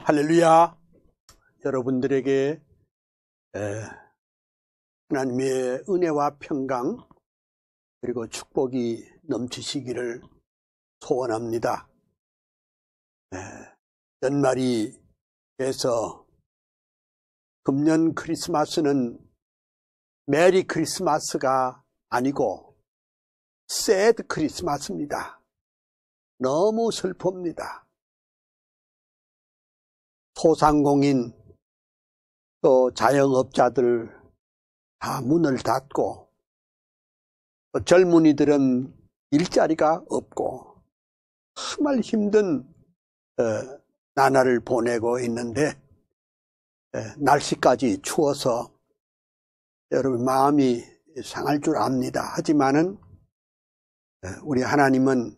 할렐루야. 여러분들에게 하나님의 은혜와 평강 그리고 축복이 넘치시기를 소원합니다. 연말이 돼서 금년 크리스마스는 메리 크리스마스가 아니고 새드 크리스마스입니다. 너무 슬픕니다. 소상공인 또 자영업자들 다 문을 닫고 또 젊은이들은 일자리가 없고 정말 힘든 나날을 보내고 있는데 날씨까지 추워서 여러분 마음이 상할 줄 압니다. 하지만은 우리 하나님은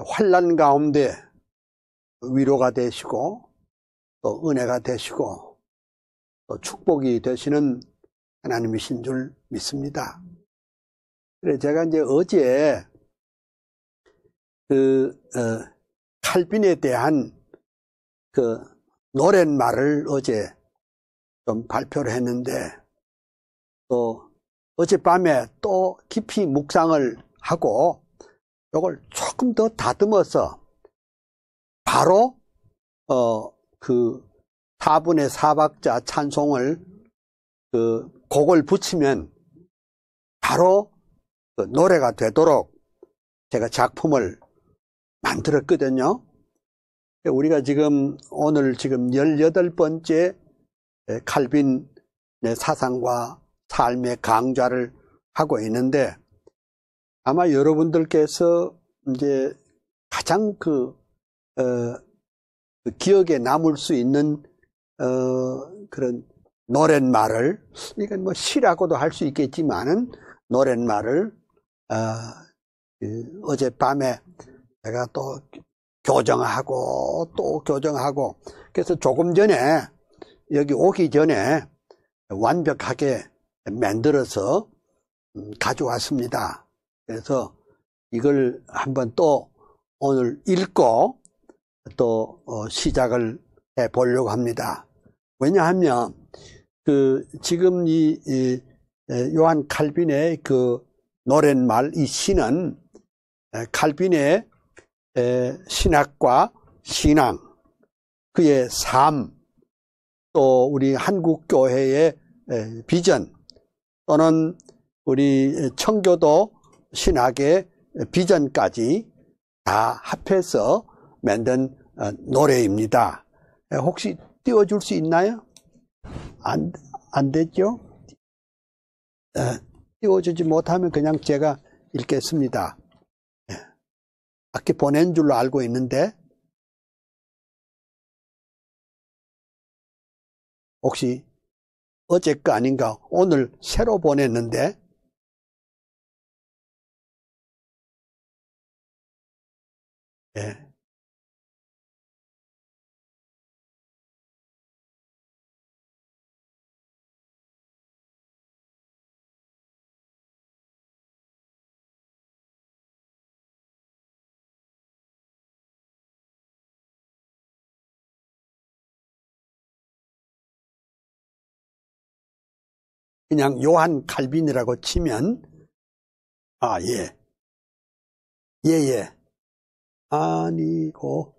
환난 가운데 위로가 되시고 또 은혜가 되시고 또 축복이 되시는 하나님이신 줄 믿습니다. 그래서 제가 이제 어제 칼빈에 대한 노랫말을 어제 좀 발표를 했는데 또 어젯밤에 또 깊이 묵상을 하고 이걸 조금 더 다듬어서 바로 4분의 4박자 찬송을 곡을 붙이면 바로 노래가 되도록 제가 작품을 만들었거든요. 우리가 오늘 18번째 칼빈의 사상과 삶의 강좌를 하고 있는데 아마 여러분들께서 이제 가장 기억에 남을 수 있는 그런 노랫말을, 이건 뭐 시라고도 할 수 있겠지만은 노랫말을 어젯밤에 제가 또 교정하고 또 교정하고 그래서 조금 전에 여기 오기 전에 완벽하게 만들어서 가져왔습니다. 그래서 이걸 한번 또 오늘 읽고 또 시작을 해 보려고 합니다. 왜냐하면 지금 이 요한 칼빈의 노랫말 이 시는 칼빈의 신학과 신앙, 그의 삶, 또 우리 한국 교회의 비전 또는 우리 청교도 신학의 비전까지 다 합해서 만든 노래입니다. 혹시 띄워줄 수 있나요? 안 되죠? 띄워주지 못하면 그냥 제가 읽겠습니다. 밖에 보낸 줄로 알고 있는데 혹시 어제 거 아닌가? 오늘 새로 보냈는데 그냥 요한 칼빈이라고 치면 예. 아니고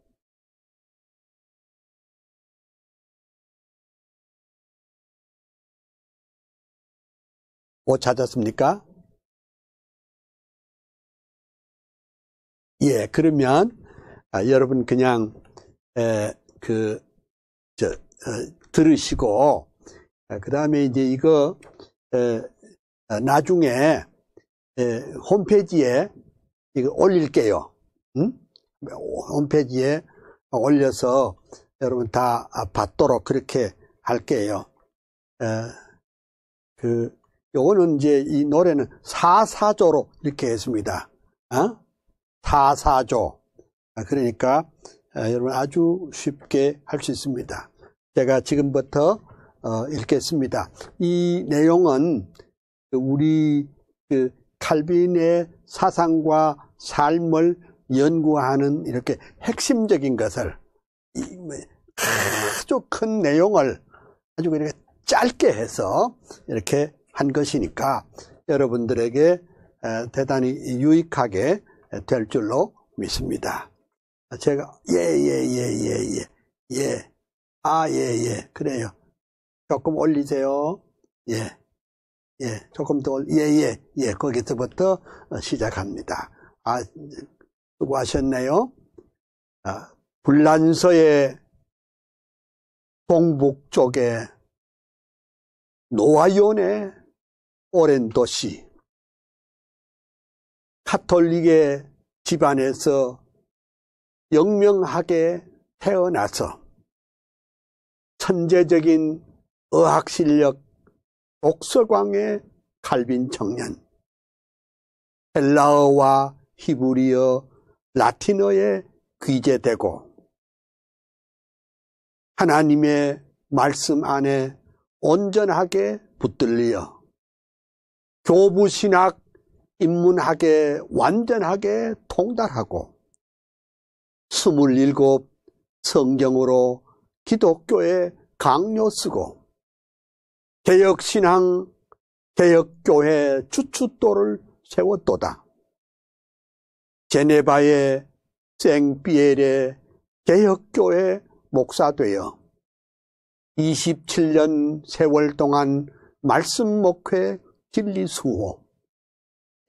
못 찾았습니까? 예, 그러면 여러분 그냥 들으시고 그 다음에 이제 이거 나중에 홈페이지에 이거 올릴게요. 홈페이지에 올려서 여러분 다 받도록 그렇게 할게요. 요거는 이제 이 노래는 4/4조로 이렇게 했습니다. 4/4조. 그러니까 여러분 아주 쉽게 할 수 있습니다. 제가 지금부터 읽겠습니다. 이 내용은 우리 칼빈의 사상과 삶을 연구하는 이렇게 핵심적인 것을 아주 큰 내용을 아주 이렇게 짧게 해서 이렇게 한 것이니까 여러분들에게 대단히 유익하게 될 줄로 믿습니다. 제가 예. 그래요. 조금 올리세요. 예. 조금 더 거기서부터 시작합니다. 수고하셨네요. 불란서의 동북쪽에 노아연의 오랜 도시, 카톨릭의 집안에서 영명하게 태어나서 천재적인 의학실력 독서광의 칼빈 청년, 헬라어와 히브리어, 라틴어에 귀재되고 하나님의 말씀 안에 온전하게 붙들려 교부신학, 인문학에 완전하게 통달하고 27 성경으로 기독교에 강요 쓰고 개혁신앙, 개혁교회 주춧돌을 세웠도다. 제네바의 생피엘의 개혁교회 목사되어 27년 세월 동안 말씀 목회 진리 수호,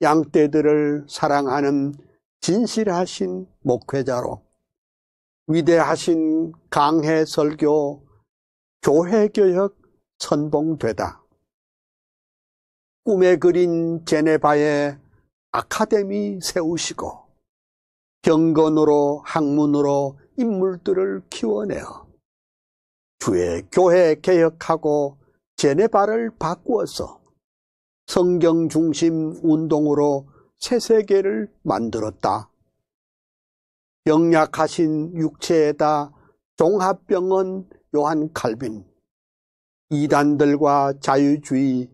양떼들을 사랑하는 진실하신 목회자로 위대하신 강해 설교, 교회개혁 선봉되다. 꿈에 그린 제네바의 아카데미 세우시고 경건으로 학문으로 인물들을 키워내어 주의 교회 개혁하고 제네바를 바꾸어서 성경 중심 운동으로 새 세계를 만들었다. 병약하신 육체에다 종합병원 요한 칼빈, 이단들과 자유주의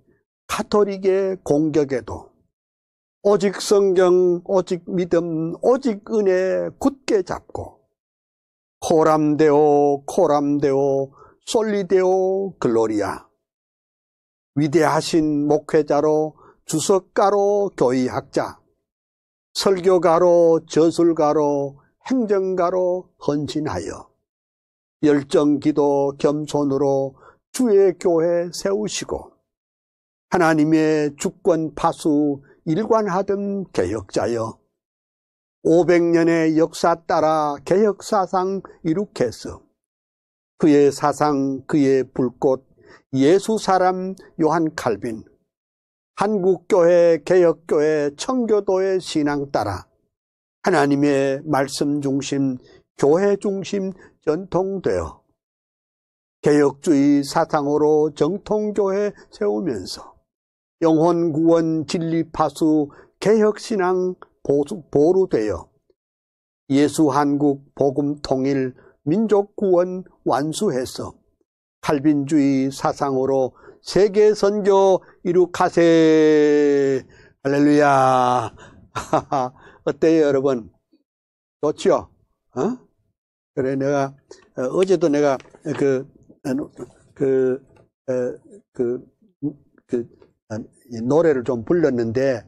가톨릭의 공격에도 오직 성경, 오직 믿음, 오직 은혜 굳게 잡고 코람데오 솔리데오 글로리아, 위대하신 목회자로 주석가로 교의학자, 설교가로 저술가로 행정가로 헌신하여 열정기도 겸손으로 주의 교회 세우시고 하나님의 주권 파수 일관하던 개혁자여 500년의 역사 따라 개혁사상 이룩해서 그의 사상, 그의 불꽃, 예수사람 요한 칼빈, 한국교회, 개혁교회, 청교도의 신앙 따라 하나님의 말씀 중심, 교회 중심 전통되어 개혁주의 사상으로 정통교회 세우면서 영혼구원 진리파수 개혁신앙 보루되어 예수한국 복음통일 민족구원 완수해서 칼빈주의 사상으로 세계선교 이룩하세. 할렐루야. 어때요 여러분? 좋지요? 그래 내가 어제도 내가 노래를 좀 불렀는데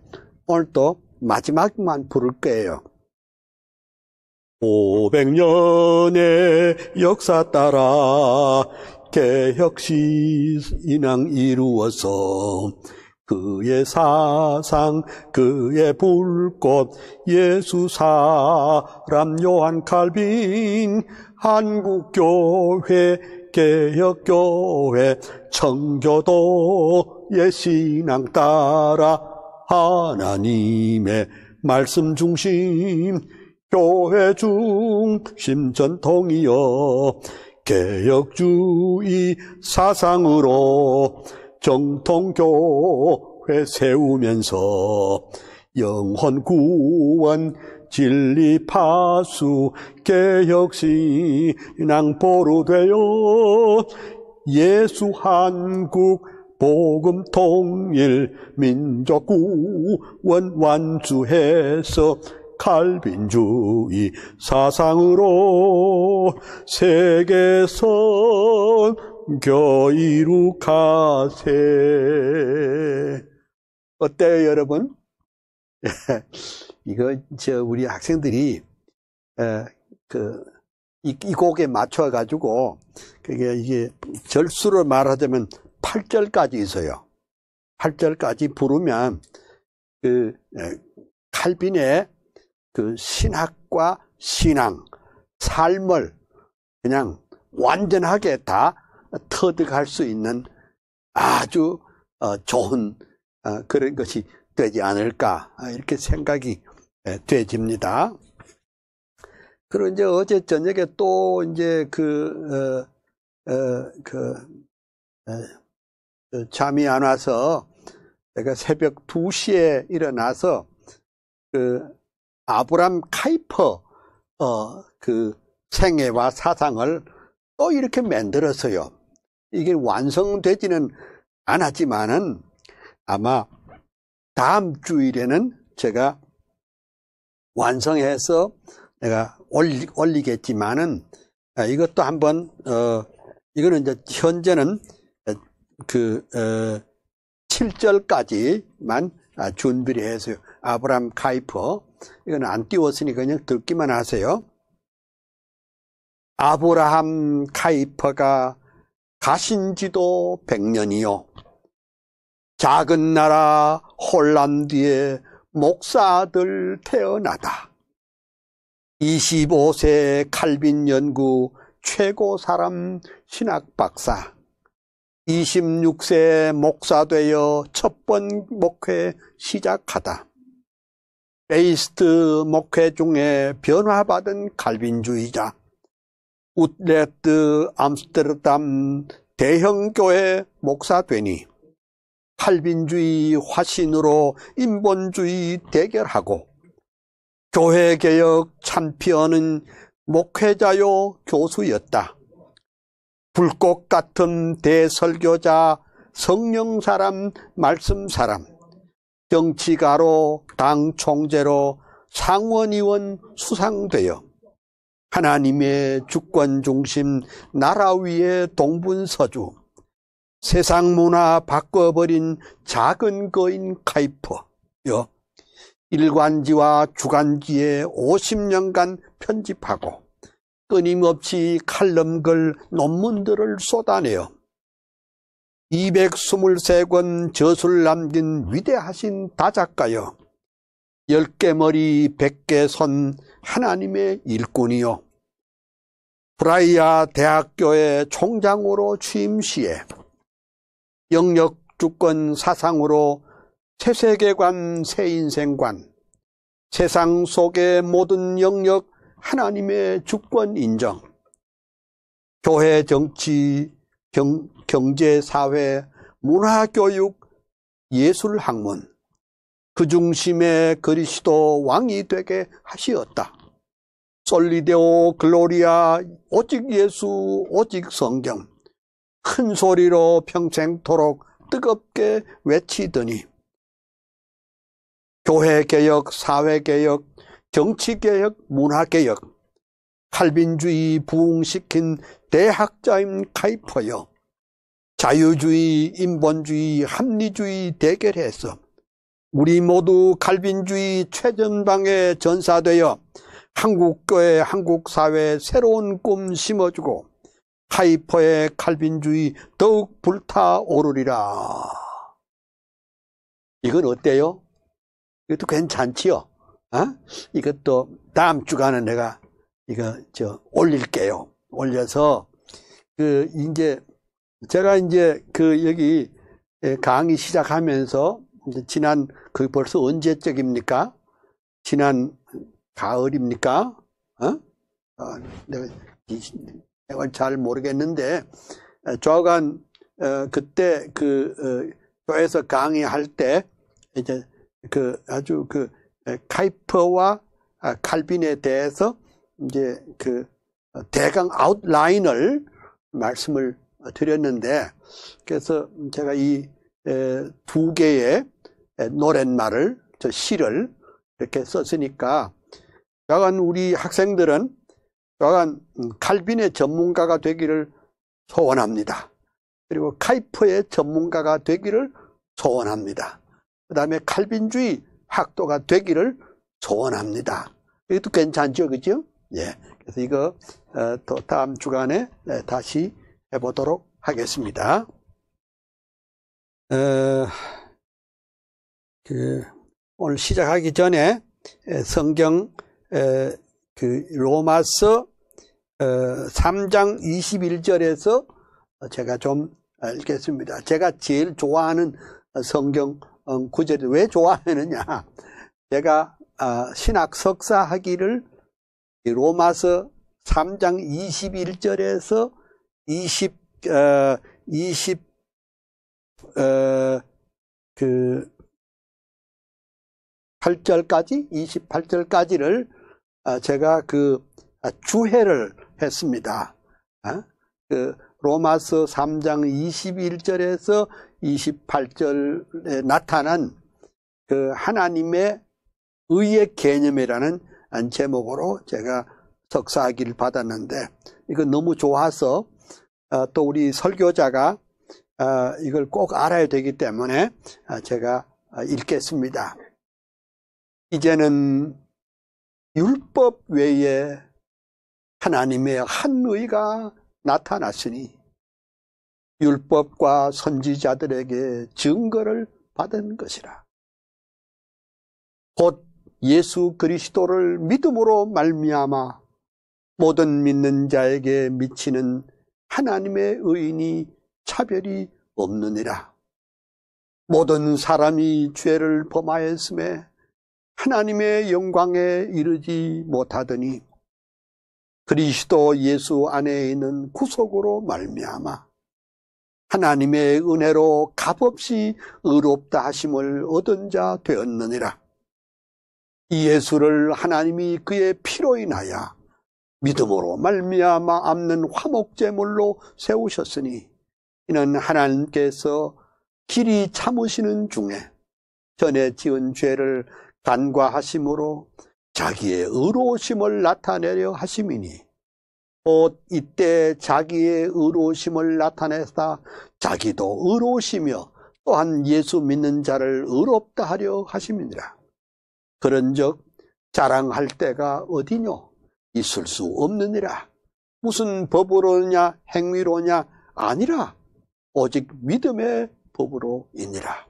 오늘 또 마지막만 부를 거예요. 500년의 역사 따라 개혁신앙 이루어서 그의 사상, 그의 불꽃, 예수 사람 요한 칼빈, 한국교회, 개혁교회, 청교도의 신앙 따라 하나님의 말씀 중심, 교회 중심 전통이여 개혁주의 사상으로 정통교회 세우면서 영혼구원 진리파수 개혁신앙 보루되어 예수 한국 복음통일 민족구원 완수해서 칼빈주의 사상으로 세계 선교 이룩하세. 어때요, 여러분? 이거 우리 학생들이 이 곡에 맞춰 가지고 이게 절수로 말하자면 8절까지 있어요. 8절까지 부르면 칼빈의 신학과 신앙, 삶을 그냥 완전하게 다 터득할 수 있는 아주 좋은 그런 것이 되지 않을까, 이렇게 생각이 되집니다. 그리고 이제 어제 저녁에 또 이제 잠이 안 와서 제가 새벽 2시에 일어나서 아브람 카이퍼 생애와 사상을 또 이렇게 만들었어요. 이게 완성되지는 않았지만은 아마 다음 주일에는 제가 완성해서 내가 올리겠지만은 이것도 한번 이거는 이제 현재는 7절까지만 준비를 했어요. 아브람 카이퍼. 이건 안 띄웠으니까 그냥 듣기만 하세요. 아브라함 카이퍼가 가신 지도 100년이요. 작은 나라 홀란드에 목사들 태어나다. 25세 칼빈 연구 최고 사람 신학 박사. 26세 목사 되어 첫 번 목회 시작하다. 베이스트 목회 중에 변화받은 칼빈주의자. 우트레트 암스테르담 대형교회 목사 되니 칼빈주의 화신으로 인본주의 대결하고 교회개혁 참피언은 목회자요 교수였다. 불꽃 같은 대설교자, 성령사람, 말씀사람, 정치가로 당 총재로 상원의원 수상되어 하나님의 주권 중심 나라 위의 동분서주, 세상 문화 바꿔버린 작은 거인 카이퍼여, 일간지와 주간지에 50년간 편집하고 끊임없이 칼럼글 논문들을 쏟아내어 223권 저술 남긴 위대하신 다작가여, 10개 머리 100개 손 하나님의 일꾼이요, 브라이아 대학교의 총장으로 취임 시에 영역 주권 사상으로 새세계관 새인생관, 세상 속의 모든 영역 하나님의 주권 인정, 교회 정치, 경제, 사회, 문화교육, 예술학문, 그 중심에 그리스도 왕이 되게 하시었다. 솔리데오 글로리아, 오직 예수, 오직 성경, 큰 소리로 평생토록 뜨겁게 외치더니 교회개혁, 사회개혁, 정치개혁, 문화개혁, 칼빈주의 부흥시킨 대학자인 카이퍼여, 자유주의, 인본주의, 합리주의 대결해서 우리 모두 칼빈주의 최전방에 전사되어 한국교회, 한국사회에 새로운 꿈 심어주고 카이퍼의 칼빈주의 더욱 불타오르리라. 이건 어때요? 이것도 괜찮지요? 이것도 다음 주간은 내가 이거 올릴게요. 올려서 이제 제가 여기 강의 시작하면서 지난 벌써 언제적입니까? 지난 가을입니까? 내가 잘 모르겠는데 조간 그때 교회에서 강의할 때 이제 아주 카이퍼와 칼빈에 대해서 이제 대강 아웃라인을 말씀을 드렸는데, 그래서 제가 이 두 개의 노랫말을, 시를 이렇게 썼으니까, 약간 우리 학생들은 또한 칼빈의 전문가가 되기를 소원합니다. 그리고 카이퍼의 전문가가 되기를 소원합니다. 그 다음에 칼빈주의 학도가 되기를 소원합니다. 이것도 괜찮죠, 그죠? 예. 그래서 이거 또 다음 주간에 다시 해보도록 하겠습니다. 오늘 시작하기 전에 성경 로마서 3장 21절에서 제가 좀 읽겠습니다. 제가 제일 좋아하는 성경 구절이 왜 좋아하느냐? 제가 신학 석사 하기를 로마서 3장 21절에서 28절까지를 제가 주회를 했습니다. 로마서 3장 21절에서 28절에 나타난 하나님의 의의 개념이라는 제목으로 제가 석사학위를 받았는데, 이거 너무 좋아서 또 우리 설교자가 이걸 꼭 알아야 되기 때문에 제가 읽겠습니다. 이제는 율법 외에 하나님의 한 의가 나타났으니 율법과 선지자들에게 증거를 받은 것이라. 곧 예수 그리스도를 믿음으로 말미암아 모든 믿는 자에게 미치는 하나님의 의인이 차별이 없느니라. 모든 사람이 죄를 범하였음에 하나님의 영광에 이르지 못하더니 그리스도 예수 안에 있는 구속으로 말미암아 하나님의 은혜로 값없이 의롭다 하심을 얻은 자 되었느니라. 이 예수를 하나님이 그의 피로 인하여 믿음으로 말미암아 앞는 화목제물로 세우셨으니 이는 하나님께서 길이 참으시는 중에 전에 지은 죄를 간과하심으로 자기의 의로우심을 나타내려 하심이니 곧 이때 자기의 의로우심을 나타내사 자기도 의로우시며 또한 예수 믿는 자를 의롭다 하려 하심이니라. 그런즉 자랑할 때가 어디뇨? 있을 수 없느니라. 무슨 법으로냐 행위로냐? 아니라 오직 믿음의 법으로이니라.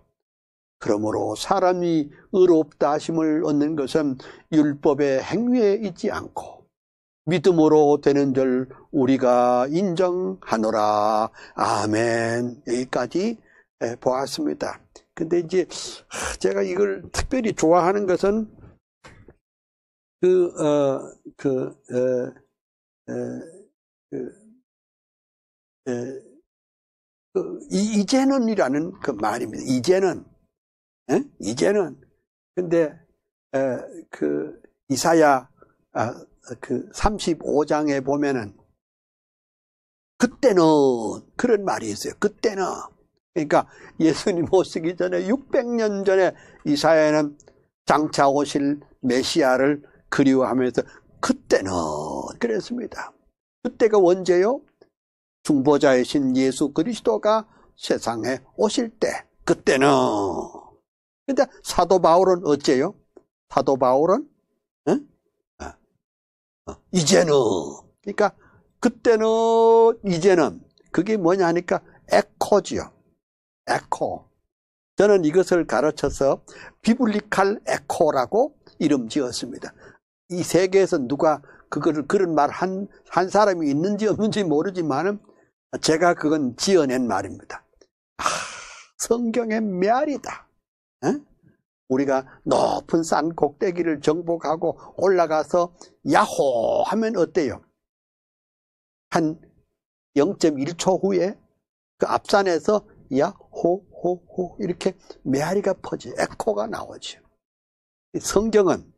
그러므로 사람이 의롭다 하심을 얻는 것은 율법의 행위에 있지 않고 믿음으로 되는 줄 우리가 인정하노라. 아멘. 여기까지 보았습니다. 근데 이제 제가 이걸 특별히 좋아하는 것은 이제는이라는 그 말입니다. 이제는. 이제는. 근데 이사야 35장에 보면은 그때는 그런 말이 있어요. 그때는. 그러니까 예수님 오시기 전에 600년 전에 이사야는 장차 오실 메시아를 그리워하면서 그때는 그랬습니다. 그때가 언제요? 중보자이신 예수 그리스도가 세상에 오실 때. 그때는. 근데 사도 바울은 어째요? 사도 바울은 이제는. 그러니까 그때는 이제는 그게 뭐냐 하니까 에코지요. 에코. 저는 이것을 가르쳐서 비블리칼 에코라고 이름 지었습니다. 이 세계에서 누가 그런 말 한 사람이 있는지 없는지 모르지만은 제가 그건 지어낸 말입니다. 성경의 메아리다. 우리가 높은 산 꼭대기를 정복하고 올라가서 야호 하면 어때요? 한 0.1초 후에 그 앞산에서 야호호호 이렇게 메아리가 퍼지, 에코가 나오죠. 성경은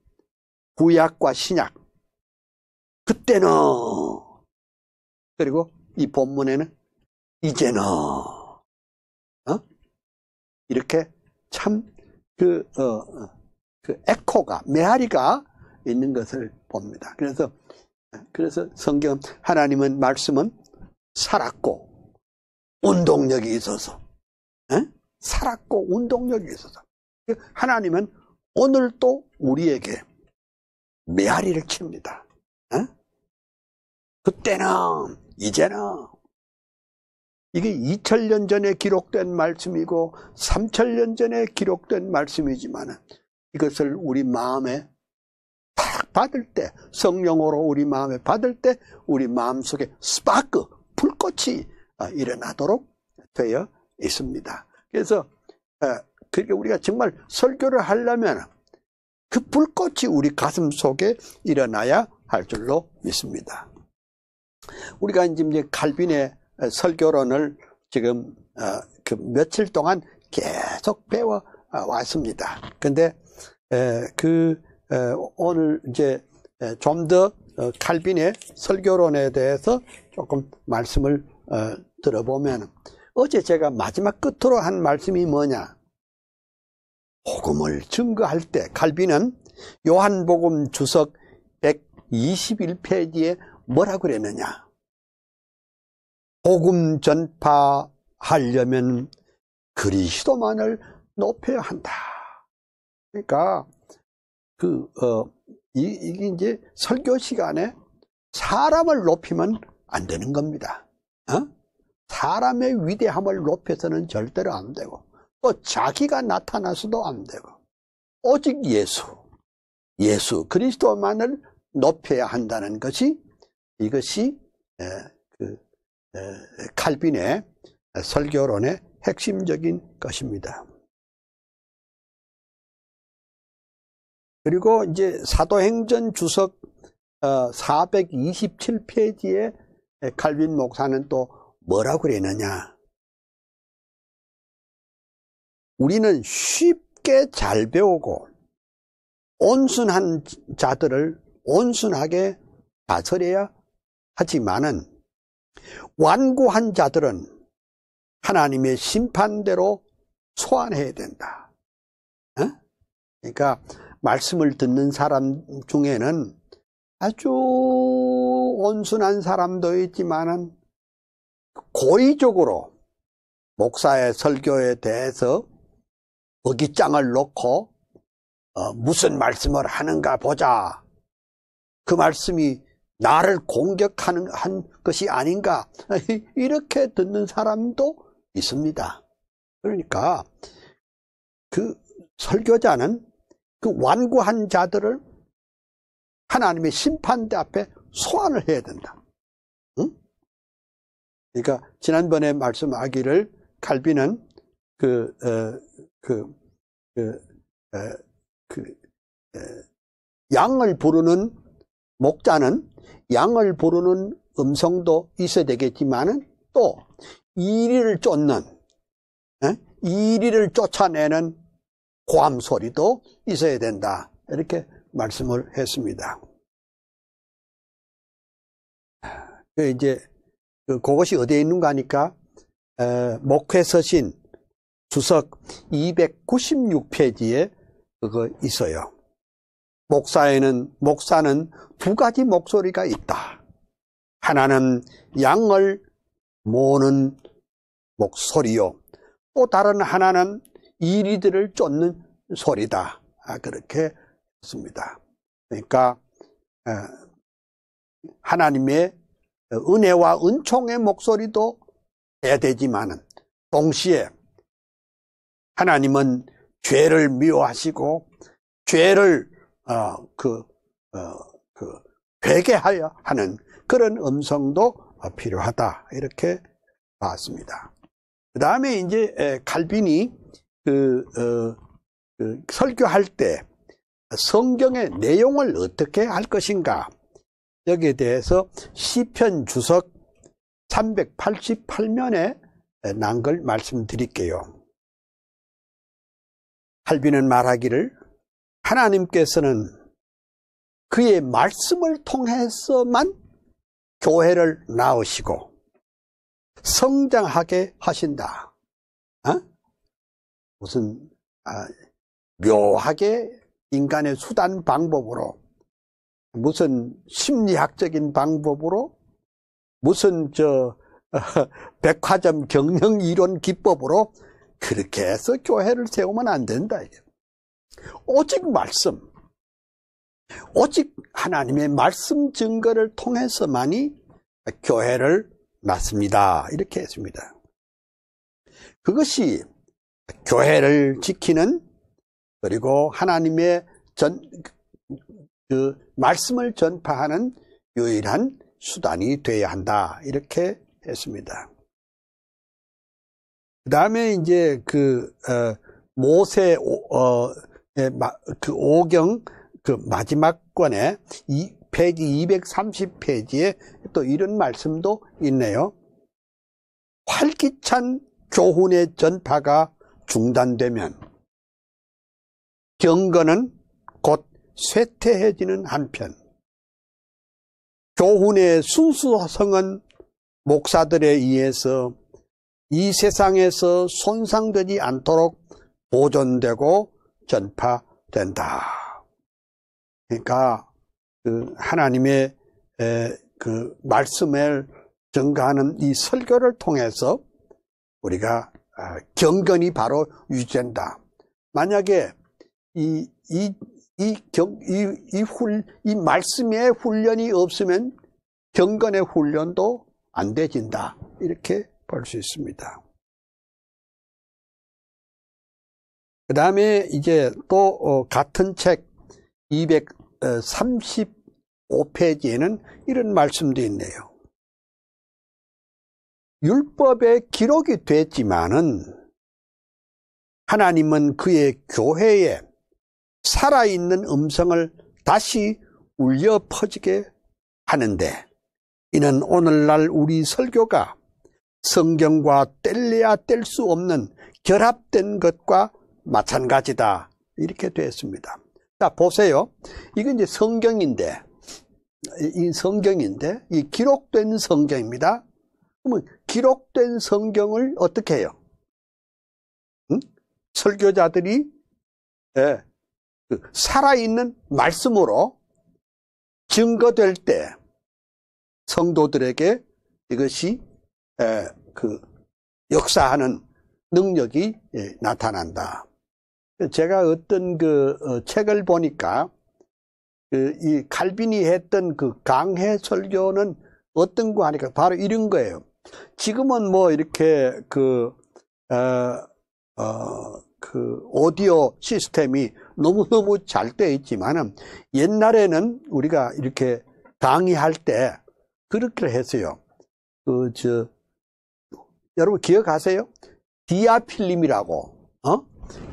구약과 신약, 그때는, 그리고 이 본문에는 이제는, 이렇게 참 그 에코가, 메아리가 있는 것을 봅니다. 그래서 그래서 성경 하나님은 말씀은 살았고 운동력이 있어서 살았고 운동력이 있어서 하나님은 오늘도 우리에게 메아리를 칩니다. 그때는 이제는 이게 2000년 전에 기록된 말씀이고 3000년 전에 기록된 말씀이지만 이것을 우리 마음에 딱 받을 때, 성령으로 우리 마음에 받을 때 우리 마음속에 스파크, 불꽃이 일어나도록 되어 있습니다. 그래서 그렇게 우리가 정말 설교를 하려면 그 불꽃이 우리 가슴 속에 일어나야 할 줄로 믿습니다. 우리가 이제 칼빈의 설교론을 지금 그 며칠 동안 계속 배워 왔습니다. 근데 오늘 이제 좀 더 칼빈의 설교론에 대해서 조금 말씀을 들어보면, 어제 제가 마지막 끝으로 한 말씀이 뭐냐? 복음을 증거할 때 칼빈은 요한복음 주석 121페이지에 뭐라고 그랬느냐? 복음 전파하려면 그리스도만을 높여야 한다. 그러니까 이게 이제 설교 시간에 사람을 높이면 안 되는 겁니다. 사람의 위대함을 높여서는 절대로 안 되고, 또 자기가 나타나서도 안 되고, 오직 예수 그리스도만을 높여야 한다는 것이, 이것이 칼빈의 설교론의 핵심적인 것입니다. 그리고 이제 사도행전 주석 427페이지에 칼빈 목사는 또 뭐라고 그랬느냐? 우리는 쉽게 잘 배우고 온순한 자들을 온순하게 다스려야 하지만은 완고한 자들은 하나님의 심판대로 소환해야 된다. 그러니까 말씀을 듣는 사람 중에는 아주 온순한 사람도 있지만은 고의적으로 목사의 설교에 대해서 어깃장을 놓고 무슨 말씀을 하는가 보자, 그 말씀이 나를 공격하는 것이 아닌가, 이렇게 듣는 사람도 있습니다. 그러니까 그 설교자는 그 완고한 자들을 하나님의 심판대 앞에 소환을 해야 된다. 그러니까 지난번에 말씀하기를 칼빈은 양을 부르는 목자는 양을 부르는 음성도 있어야 되겠지만은 또 이리를 쫓는, 이리를 쫓아내는 고함 소리도 있어야 된다. 이렇게 말씀을 했습니다. 이제 그것이 어디에 있는가 하니까 목회서신 주석 296페이지에 그거 있어요. 목사는 두 가지 목소리가 있다. 하나는 양을 모으는 목소리요, 또 다른 하나는 이리들을 쫓는 소리다. 그렇게 했습니다. 그러니까 하나님의 은혜와 은총의 목소리도 해야 되지만은 동시에 하나님은 죄를 미워하시고 죄를 회개하여 하는 그런 음성도 필요하다. 이렇게 봤습니다. 그 다음에 이제 칼빈이 설교할 때 성경의 내용을 어떻게 할 것인가, 여기에 대해서 시편 주석 388면에 난 걸 말씀드릴게요. 칼빈은 말하기를 하나님께서는 그의 말씀을 통해서만 교회를 낳으시고 성장하게 하신다. 무슨 묘하게 인간의 수단 방법으로 무슨 심리학적인 방법으로 무슨 백화점 경영 이론 기법으로 그렇게 해서 교회를 세우면 안 된다. 오직 말씀, 오직 하나님의 말씀 증거를 통해서만이 교회를 낳습니다. 이렇게 했습니다. 그것이 교회를 지키는, 그리고 하나님의 말씀을 전파하는 유일한 수단이 되어야 한다. 이렇게 했습니다. 그 다음에 이제 모세 그 5경 마지막 권에 페이지 230페이지에 또 이런 말씀도 있네요. 활기찬 교훈의 전파가 중단되면 경건은 곧 쇠퇴해지는 한편, 교훈의 순수성은 목사들에 의해서 이 세상에서 손상되지 않도록 보존되고 전파된다. 그러니까 하나님의 말씀을 전가하는 이 설교를 통해서 우리가 경건이 바로 유지된다. 만약에 이 말씀의 훈련이 없으면 경건의 훈련도 안 되진다. 이렇게 볼 수 있습니다. 그 다음에 이제 또 같은 책 235페이지에는 이런 말씀도 있네요. 율법에 기록이 됐지만은 하나님은 그의 교회에 살아있는 음성을 다시 울려 퍼지게 하는데, 이는 오늘날 우리 설교가 성경과 뗄래야 뗄 수 없는 결합된 것과 마찬가지다. 이렇게 되었습니다. 자, 보세요. 이건 이제 성경인데, 이 기록된 성경입니다. 그러면 기록된 성경을 어떻게 해요? 설교자들이 살아있는 말씀으로 증거될 때 성도들에게 이것이 역사하는 능력이 나타난다. 제가 어떤 책을 보니까 이 칼빈이 했던 강해 설교는 어떤 거 하니까 바로 이런 거예요. 지금은 뭐 이렇게 오디오 시스템이 너무너무 잘 되어 있지만은 옛날에는 우리가 이렇게 강의할 때 그렇게 했어요. 여러분 기억하세요? 디아필름이라고,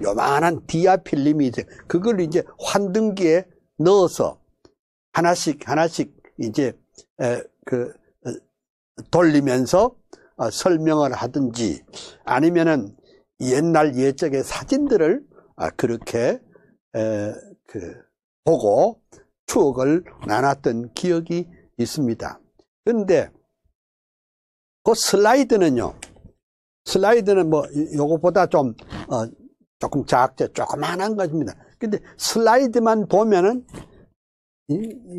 요만한 디아필름이 이제 그걸 이제 환등기에 넣어서 하나씩 이제 돌리면서 설명을 하든지, 아니면은 옛날 옛적의 사진들을 그렇게 보고 추억을 나눴던 기억이 있습니다. 그런데 그 슬라이드는 뭐 요거보다 좀 조금 작죠. 조그만한 것입니다. 근데 슬라이드만 보면은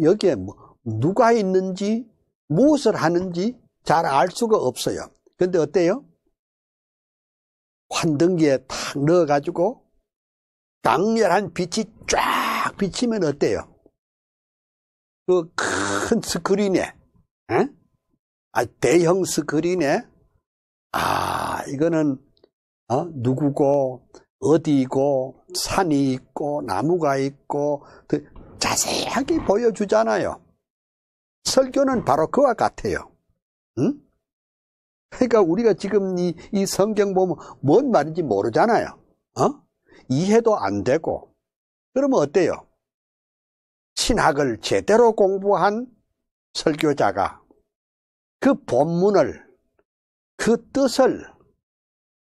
여기에 뭐 누가 있는지 무엇을 하는지 잘 알 수가 없어요. 근데 어때요? 환등기에 탁 넣어가지고 강렬한 빛이 쫙 비치면 어때요? 그 큰 스크린에, 대형 스크린에, 이거는 누구고 어디고 산이 있고 나무가 있고 자세하게 보여주잖아요. 설교는 바로 그와 같아요. 그러니까 우리가 지금 이 성경 보면 뭔 말인지 모르잖아요. 이해도 안 되고. 그러면 어때요? 신학을 제대로 공부한 설교자가 그 본문을, 그 뜻을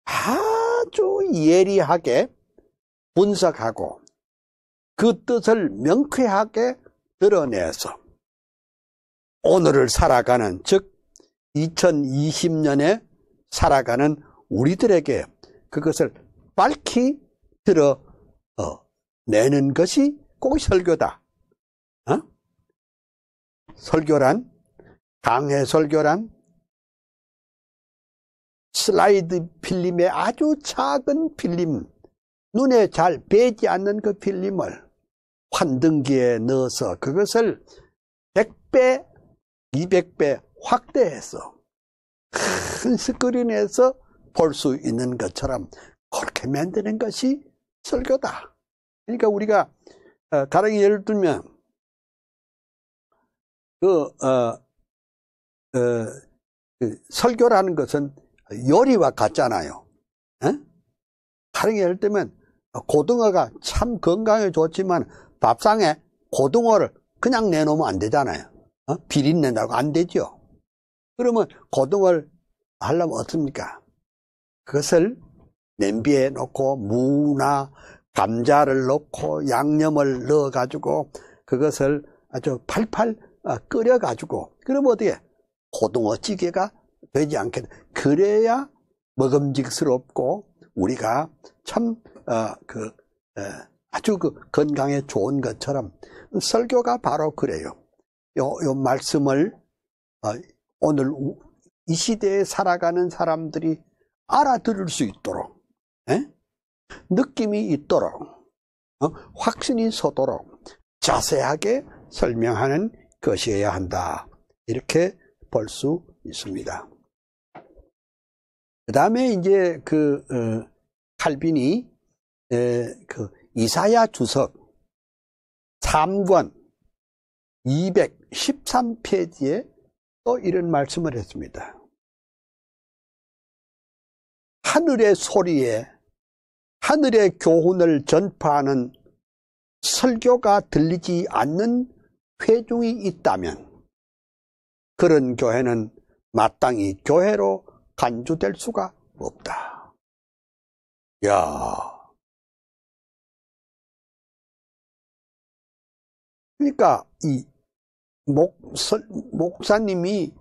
아주 예리하게 분석하고 그 뜻을 명쾌하게 드러내서 오늘을 살아가는, 즉 2020년에 살아가는 우리들에게 그것을 밝히 드러내는 것이 꼭 설교다. 설교란, 강해 설교란 슬라이드 필름의 아주 작은 필름, 눈에 잘 뵈지 않는 그 필름을 환등기에 넣어서 그것을 100배, 200배 확대해서 큰 스크린에서 볼 수 있는 것처럼 그렇게 만드는 것이 설교다. 그러니까 우리가 가령 예를 들면 설교라는 것은 요리와 같잖아요. 가령 예를 들면 고등어가 참 건강에 좋지만 밥상에 고등어를 그냥 내놓으면 안 되잖아요. 비린내나고 안 되죠. 그러면 고등어를 하려면 어떻습니까? 그것을 냄비에 넣고 무나 감자를 넣고 양념을 넣어가지고 그것을 아주 팔팔 끓여가지고 그러면 어떻게 고등어찌개가 되지 않겠나. 그래야 먹음직스럽고 우리가 참 아주 건강에 좋은 것처럼 설교가 바로 그래요. 요 말씀을 오늘 이 시대에 살아가는 사람들이 알아들을 수 있도록, 느낌이 있도록, 확신이 서도록 자세하게 설명하는 것이어야 한다. 이렇게 볼 수 있습니다. 그 다음에 이제 칼빈이 이사야 주석 3권 213페이지에 또 이런 말씀을 했습니다. 하늘의 소리에 하늘의 교훈을 전파하는 설교가 들리지 않는 회중이 있다면 그런 교회는 마땅히 교회로 간주될 수가 없다. 야, 그러니까 이 목사님이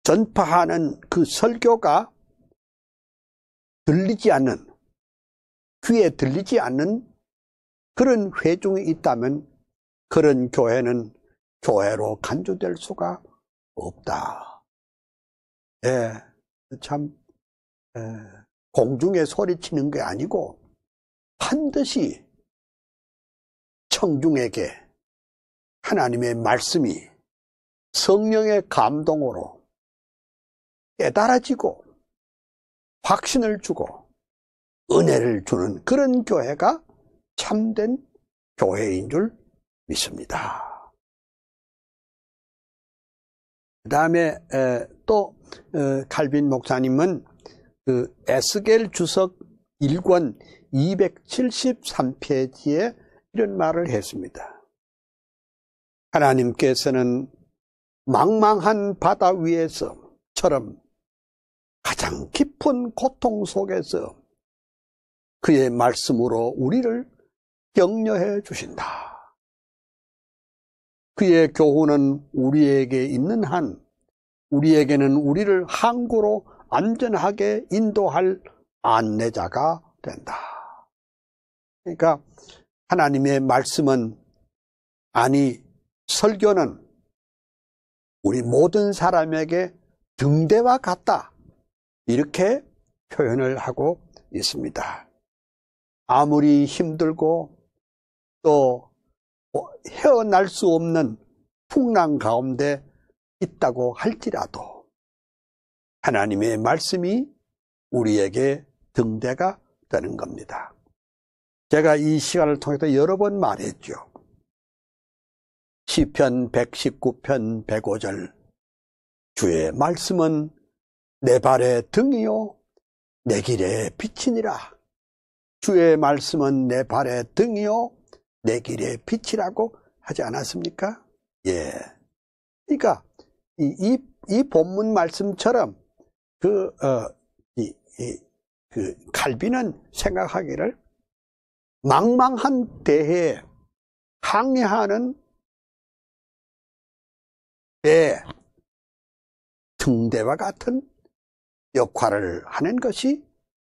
전파하는 그 설교가 들리지 않는, 귀에 들리지 않는 그런 회중이 있다면 그런 교회는 교회로 간주될 수가 없다. 참 공중에 소리치는 게 아니고 반드시 청중에게 하나님의 말씀이 성령의 감동으로 깨달아지고 확신을 주고 은혜를 주는 그런 교회가 참된 교회인 줄 믿습니다. 그 다음에 또 칼빈 목사님은 에스겔 주석 1권 273페이지에 이런 말을 했습니다. 하나님께서는 망망한 바다 위에서처럼 가장 깊은 고통 속에서 그의 말씀으로 우리를 격려해 주신다. 그의 교훈은 우리에게 있는 한 우리에게는 우리를 항구로 안전하게 인도할 안내자가 된다. 그러니까 하나님의 말씀은, 아니 설교는 우리 모든 사람에게 등대와 같다. 이렇게 표현을 하고 있습니다. 아무리 힘들고 또 헤어날 수 없는 풍랑 가운데 있다고 할지라도 하나님의 말씀이 우리에게 등대가 되는 겁니다. 제가 이 시간을 통해서 여러 번 말했죠. 시편 119편 105절 주의 말씀은 내 발의 등이요 내 길의 빛이니라. 주의 말씀은 내 발의 등이요 내 길의 빛이라고 하지 않았습니까? 예. 그러니까 이 본문 말씀처럼 칼빈은 생각하기를 망망한 대해에 항해하는 배 등대와 같은 역할을 하는 것이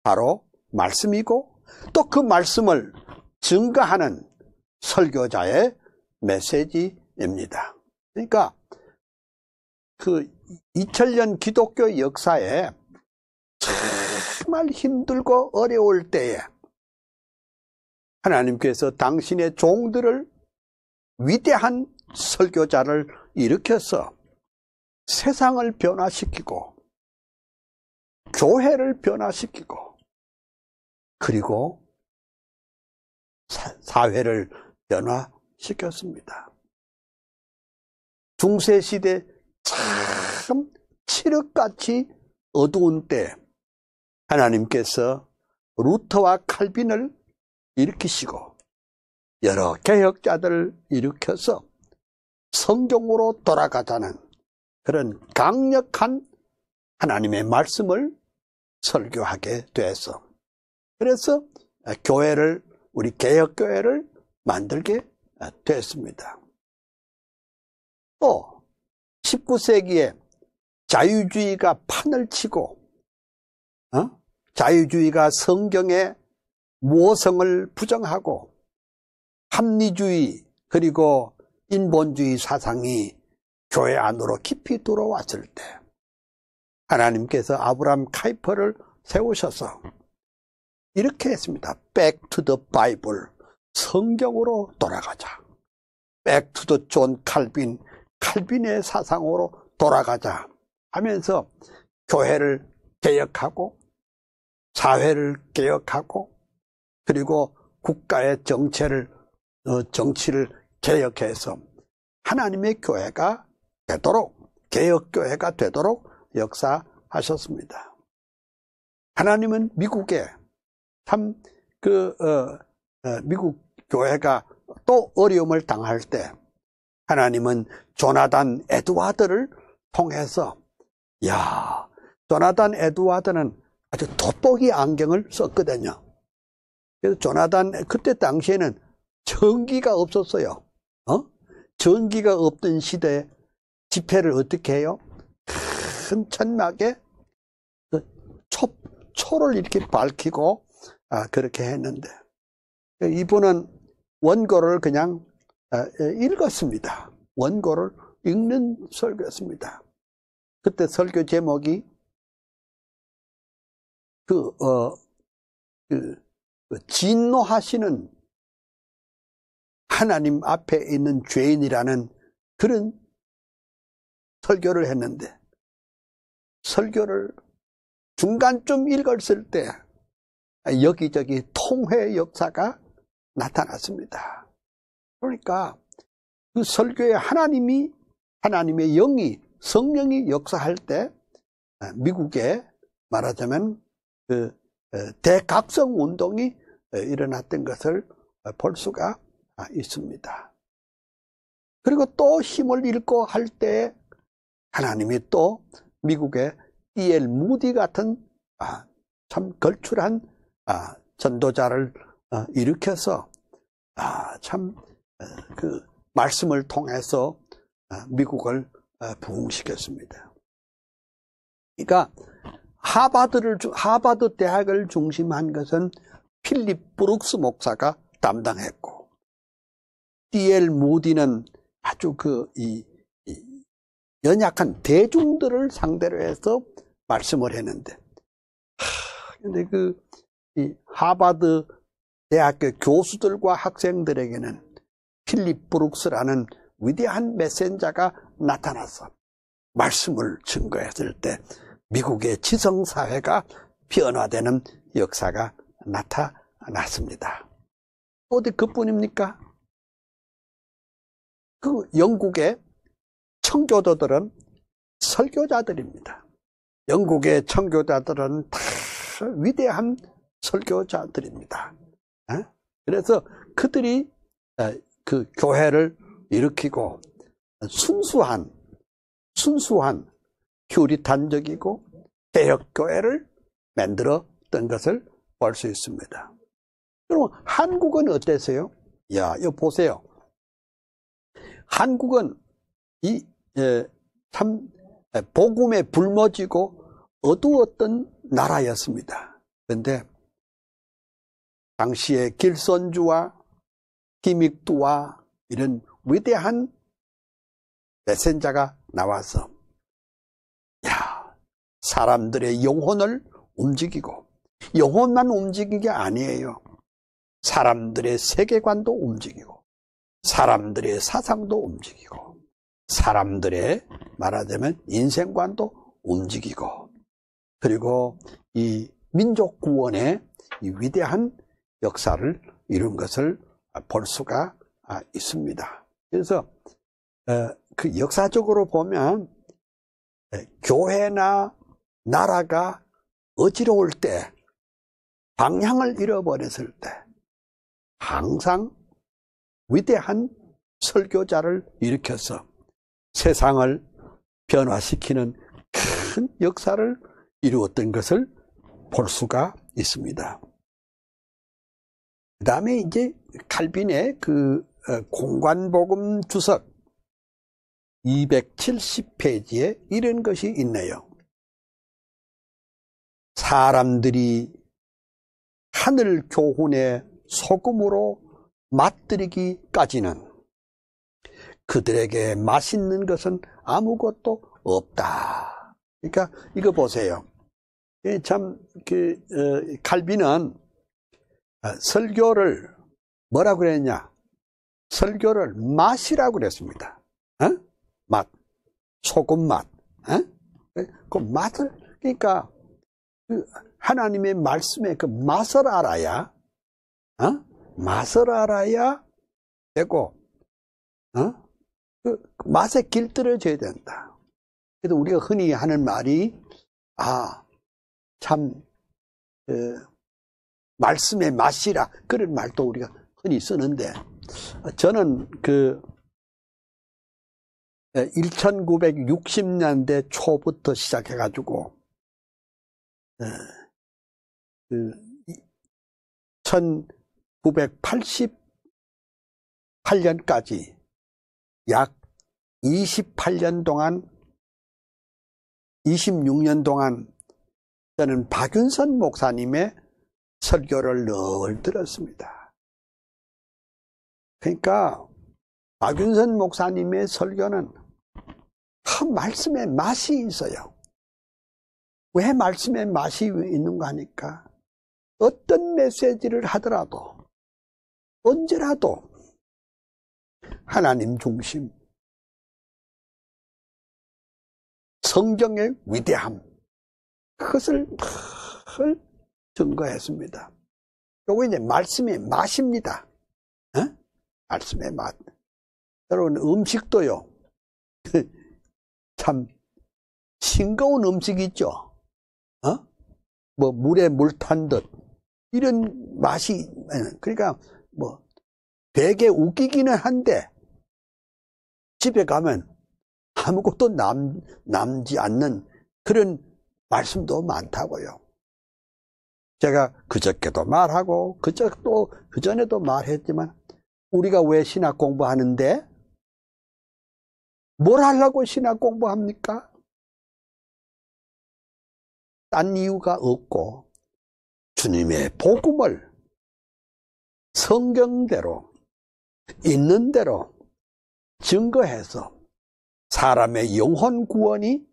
바로 말씀이고 또 그 말씀을 증거하는 설교자의 메시지입니다. 그러니까 그 2000년 기독교 역사에 정말 힘들고 어려울 때에 하나님께서 당신의 종들을 위대한 설교자를 일으켜서 세상을 변화시키고 교회를 변화시키고 그리고 사회를 변화시켰습니다. 중세시대 참 칠흑같이 어두운 때 하나님께서 루터와 칼빈을 일으키시고 여러 개혁자들을 일으켜서 성경으로 돌아가자는 그런 강력한 하나님의 말씀을 설교하게 돼서 그래서 교회를 우리 개혁교회를 만들게 됐습니다. 또 19세기에 자유주의가 판을 치고 자유주의가 성경의 모성을 부정하고 합리주의 그리고 인본주의 사상이 교회 안으로 깊이 들어왔을 때 하나님께서 아브라함 카이퍼를 세우셔서 이렇게 했습니다. Back to the Bible. 성경으로 돌아가자. Back to the 존 칼빈. 칼빈의 사상으로 돌아가자 하면서 교회를 개혁하고 사회를 개혁하고 그리고 국가의 정치를 개혁해서 하나님의 교회가 되도록 개혁교회가 되도록 역사하셨습니다. 하나님은 미국에 참 미국 교회가 또 어려움을 당할 때 하나님은 조나단 에드와드를 통해서 조나단 에드와드는 아주 돋보기 안경을 썼거든요. 그래서 그때 당시에는 전기가 없었어요. 전기가 없던 시대에 집회를 어떻게 해요? 큰 천막에 초를 이렇게 밝히고 그렇게 했는데 이분은 원고를 그냥 읽었습니다. 원고를 읽는 설교였습니다. 그때 설교 제목이 진노하시는 하나님 앞에 있는 죄인이라는 그런 설교를 했는데 설교를 중간쯤 읽었을 때 여기저기 통회 역사가 나타났습니다. 그러니까 그 설교에 하나님의 영이 성령이 역사할 때 미국에 말하자면 대각성 운동이 일어났던 것을 볼 수가 있습니다. 그리고 또 힘을 잃고 할 때 하나님이 또 미국의 E.L. 무디 같은 참 걸출한 전도자를 일으켜서 참 그 말씀을 통해서 미국을 부흥시켰습니다. 그러니까 하버드 대학을 중심한 것은 필립 브룩스 목사가 담당했고 D.L. 무디는 아주 연약한 대중들을 상대로 해서 말씀을 했는데 근데 이 하버드 대학교 교수들과 학생들에게는 필립 브룩스라는 위대한 메신저가 나타나서 말씀을 증거했을 때 미국의 지성사회가 변화되는 역사가 나타났습니다. 어디 그뿐입니까? 영국의 청교도들은 설교자들입니다. 영국의 청교자들은 다 위대한 설교자들입니다. 그래서 그들이 그 교회를 일으키고 순수한 퓨리탄적이고 개혁교회를 만들었던 것을 볼 수 있습니다. 그럼 한국은 어땠어요? 이거 보세요. 한국은 참 복음에 불모지고 어두웠던 나라였습니다. 그런데 당시에 길선주와 김익두와 이런 위대한 메신저가 나와서 사람들의 영혼을 움직이고, 영혼만 움직이는 게 아니에요. 사람들의 세계관도 움직이고, 사람들의 사상도 움직이고, 사람들의 말하자면 인생관도 움직이고, 그리고 이 민족 구원의 이 위대한 역사를 이룬 것을 볼 수가 있습니다. 그래서 그 역사적으로 보면 교회나 나라가 어지러울 때, 방향을 잃어버렸을 때 항상 위대한 설교자를 일으켜서 세상을 변화시키는 큰 역사를 이루었던 것을 볼 수가 있습니다. 그 다음에 이제 칼빈의 그 공관복음 주석 270페이지에 이런 것이 있네요. 사람들이 하늘 교훈의 소금으로 맛들이기까지는 그들에게 맛있는 것은 아무것도 없다. 그러니까 이거 보세요. 참 칼빈은 설교를 뭐라고 그랬냐? 설교를 맛이라고 그랬습니다. 맛, 소금 맛. 그 맛을, 그러니까 하나님의 말씀의 그 맛을 알아야, 맛을 알아야 되고, 그 맛에 길들여져야 된다. 그래서 우리가 흔히 하는 말이, 참, 말씀의 맛이라, 그런 말도 우리가 흔히 쓰는데, 저는 1960년대 초부터 시작해가지고, 1988년까지 약 28년 동안, 26년 동안 저는 박윤선 목사님의 설교를 늘 들었습니다. 그러니까 박윤선 목사님의 설교는 참 말씀의 맛이 있어요. 왜 말씀의 맛이 있는가 하니까 어떤 메시지를 하더라도 언제라도 하나님 중심, 성경의 위대함, 그것을 늘 증거했습니다. 요거 이제 말씀의 맛입니다. 말씀의 맛. 여러분, 음식도요, 참 싱거운 음식 있죠. 뭐 물에 물 탄 듯 이런 맛이, 그러니까 뭐 되게 웃기기는 한데 집에 가면 아무것도 남지 않는 그런 말씀도 많다고요. 제가 그저께도 말하고 그전에도 말했지만, 우리가 왜 신학 공부하는데 뭘 하려고 신학 공부합니까? 딴 이유가 없고 주님의 복음을 성경대로 있는 대로 증거해서 사람의 영혼 구원이,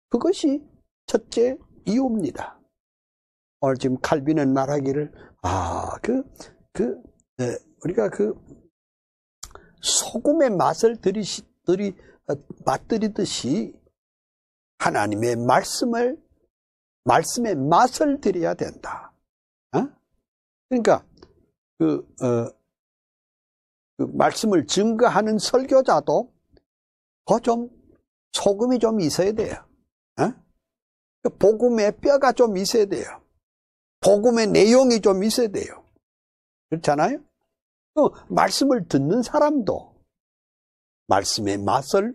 그것이 첫째 이유입니다. 오늘 지금 칼빈은 말하기를, 우리가 소금의 맛을 맛들이듯이 하나님의 말씀의 맛을 들여야 된다. 그러니까 그 말씀을 증거하는 설교자도 소금이 좀 있어야 돼요. 복음의 뼈가 좀 있어야 돼요. 복음의 내용이 좀 있어야 돼요. 그렇잖아요? 말씀을 듣는 사람도 말씀의 맛을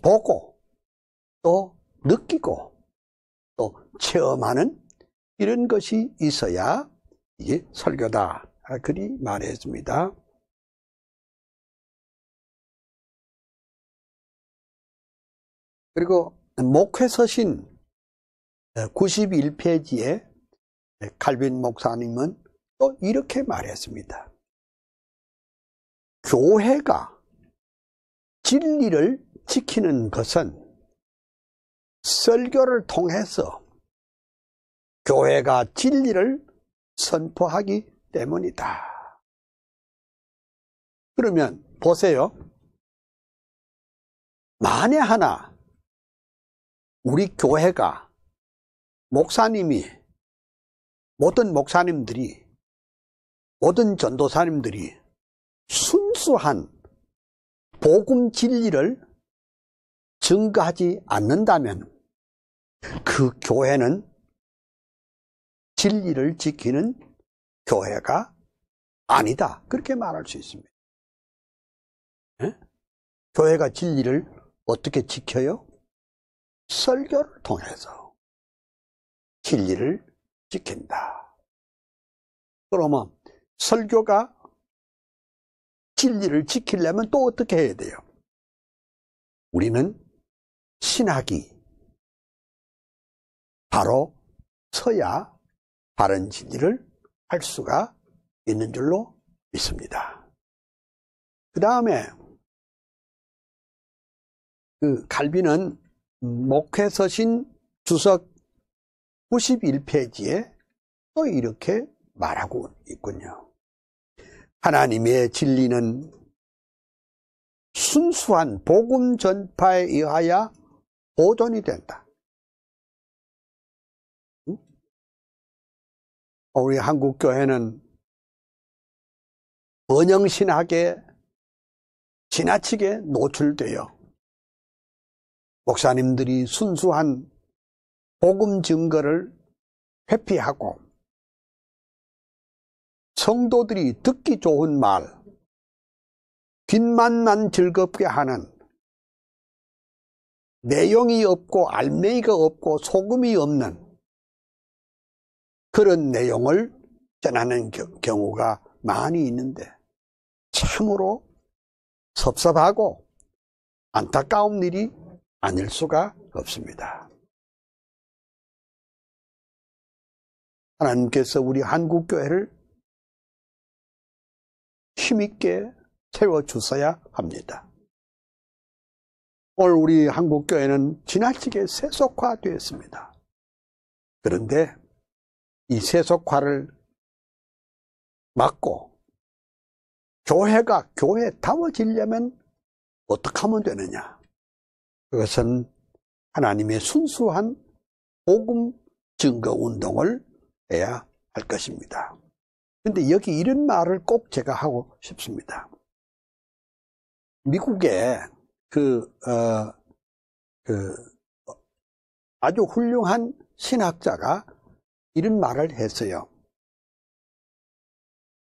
보고 또 느끼고 또 체험하는 이런 것이 있어야 이게 설교다, 그리 말했습니다. 그리고 목회서신 91페이지에 칼빈 목사님은 또 이렇게 말했습니다. 교회가 진리를 지키는 것은 설교를 통해서 교회가 진리를 선포하기 때문이다. 그러면 보세요. 만에 하나 우리 교회가 모든 목사님들이, 모든 전도사님들이 순수한 복음 진리를 증거하지 않는다면 그 교회는 진리를 지키는 교회가 아니다. 그렇게 말할 수 있습니다. 예? 교회가 진리를 어떻게 지켜요? 설교를 통해서 진리를 지킨다. 그러면 설교가 진리를 지키려면 또 어떻게 해야 돼요? 우리는 신학이 바로 서야 바른 진리를 할 수가 있는 줄로 믿습니다. 그 다음에 칼빈은 목회서신 주석 91페이지에 또 이렇게 말하고 있군요. 하나님의 진리는 순수한 복음 전파에 의하여 보존이 된다. 우리 한국교회는 번영신학에 지나치게 노출되어 목사님들이 순수한 복음 증거를 회피하고 성도들이 듣기 좋은 말, 뒷맛만 즐겁게 하는 내용이 없고 알맹이가 없고 소금이 없는 그런 내용을 전하는 경우가 많이 있는데 참으로 섭섭하고 안타까운 일이 아닐 수가 없습니다. 하나님께서 우리 한국교회를 힘있게 세워주셔야 합니다. 오늘 우리 한국교회는 지나치게 세속화되었습니다. 그런데 이 세속화를 막고 교회가 교회다워지려면 어떻게 하면 되느냐? 그것은 하나님의 순수한 복음 증거 운동을 해야 할 것입니다. 그런데 여기 이런 말을 꼭 제가 하고 싶습니다. 미국에 아주 훌륭한 신학자가 이런 말을 했어요.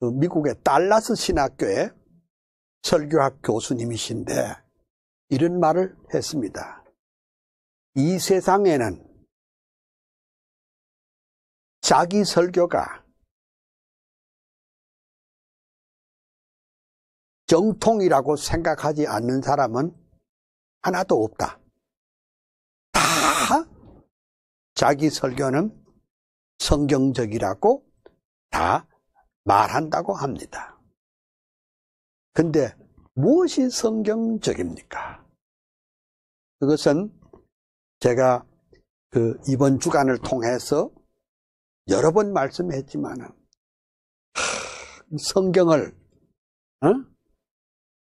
미국의 달라스 신학교의 설교학 교수님이신데 이런 말을 했습니다. 이 세상에는 자기 설교가 정통이라고 생각하지 않는 사람은 하나도 없다. 다 자기 설교는 성경적이라고 다 말한다고 합니다. 근데 무엇이 성경적입니까? 그것은 제가 이번 주간을 통해서 여러 번 말씀했지만 성경을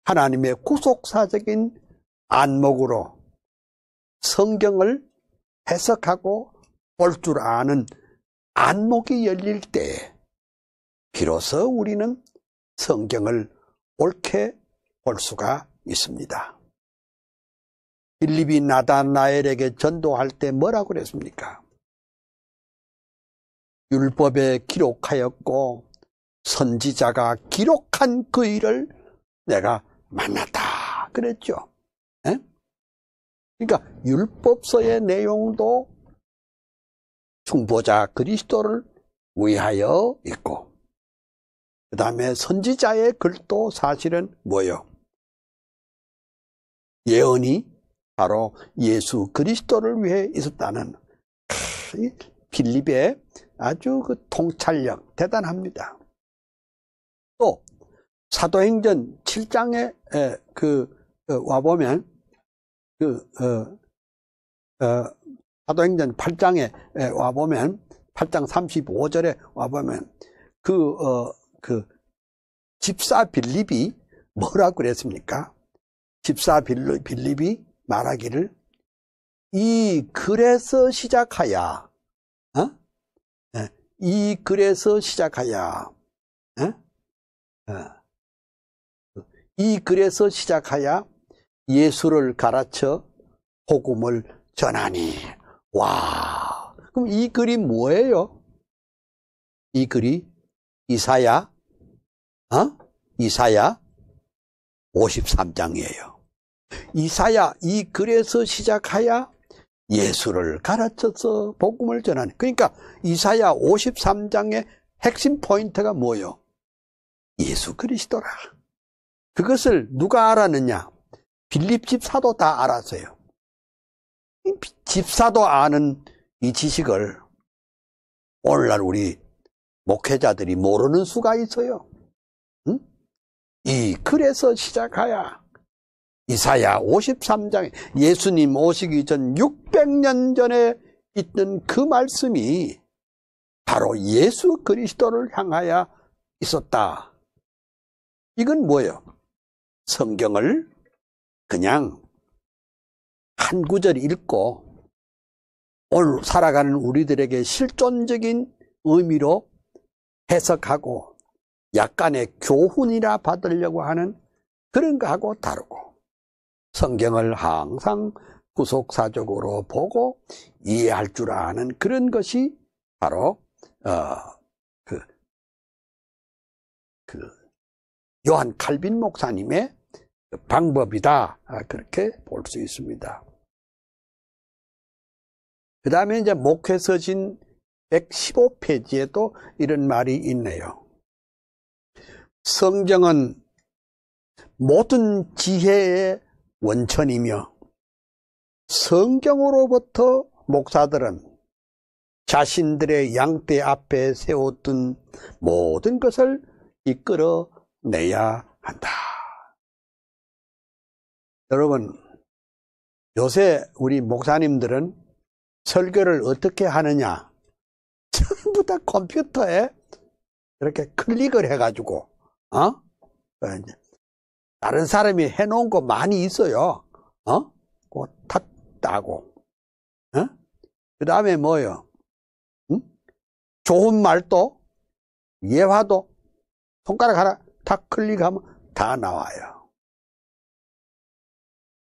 하나님의 구속사적인 안목으로 성경을 해석하고 볼 줄 아는 안목이 열릴 때 비로소 우리는 성경을 옳게 볼 수가 있습니다. 빌립이 나다나엘에게 전도할 때 뭐라고 그랬습니까? 율법에 기록하였고 선지자가 기록한 그 일을 내가 만났다 그랬죠. 에? 그러니까 율법서의 내용도 중보자 그리스도를 위하여 있고 그 다음에 선지자의 글도 사실은 뭐예요? 예언이 바로 예수 그리스도를 위해 있었다는 빌립의 아주 통찰력 대단합니다. 또 사도행전 7장에 와보면 사도행전 8장에 와보면, 8장 35절에 와보면, 집사 빌립이 뭐라고 그랬습니까? 집사 빌립이 말하기를, 이 글에서 시작하야, 이 글에서 시작하야, 이 글에서 시작하야 예수를 가르쳐 복음을 전하니. 와, 그럼 이 글이 뭐예요? 이 글이 이사야 53장이에요. 이사야 이 글에서 시작하야 예수를 가르쳐서 복음을 전하니. 그러니까 이사야 53장의 핵심 포인트가 뭐예요? 예수 그리스도라. 그것을 누가 알았느냐? 빌립 집사도 다 알았어요. 집사도 아는 이 지식을 오늘날 우리 목회자들이 모르는 수가 있어요. 응? 이 글에서 시작하야 이사야 53장에 예수님 오시기 전 600년 전에 있던 그 말씀이 바로 예수 그리스도를 향하여 있었다. 이건 뭐예요? 성경을 그냥 한 구절 읽고 오늘 살아가는 우리들에게 실존적인 의미로 해석하고 약간의 교훈이라 받으려고 하는 그런 거하고 다르고, 성경을 항상 구속사적으로 보고 이해할 줄 아는 그런 것이 바로 요한 칼빈 목사님의 방법이다. 그렇게 볼 수 있습니다. 그 다음에 이제 목회서신 115페이지에도 이런 말이 있네요. 성경은 모든 지혜의 원천이며 성경으로부터 목사들은 자신들의 양떼 앞에 세웠던 모든 것을 이끌어내야 한다. 여러분, 요새 우리 목사님들은 설교를 어떻게 하느냐? 전부 다 컴퓨터에 이렇게 클릭을 해가지고, 다른 사람이 해놓은 거 많이 있어요. 그거 다 따고. 그 다음에 뭐요? 좋은 말도, 예화도, 손가락 하나 다 클릭하면 다 나와요.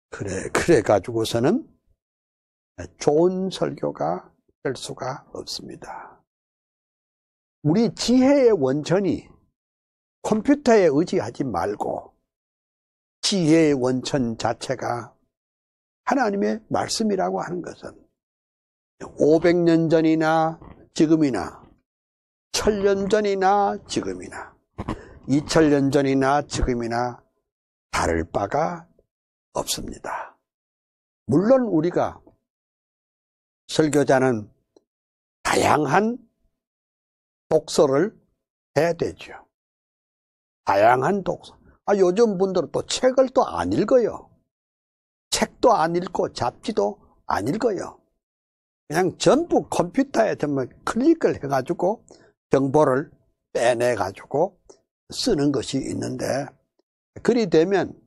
그래 가지고서는 좋은 설교가 될 수가 없습니다. 우리 지혜의 원천이 컴퓨터에 의지하지 말고 지혜의 원천 자체가 하나님의 말씀이라고 하는 것은 500년 전이나 지금이나 1000년 전이나 지금이나 2000년 전이나 지금이나 다를 바가 없습니다. 물론 우리가 설교자는 다양한 독서를 해야 되죠. 다양한 독서. 요즘 분들은 또 책을 또 안 읽어요. 책도 안 읽고 잡지도 안 읽어요. 그냥 전부 컴퓨터에 정말 클릭을 해가지고 정보를 빼내가지고 쓰는 것이 있는데, 그리 되면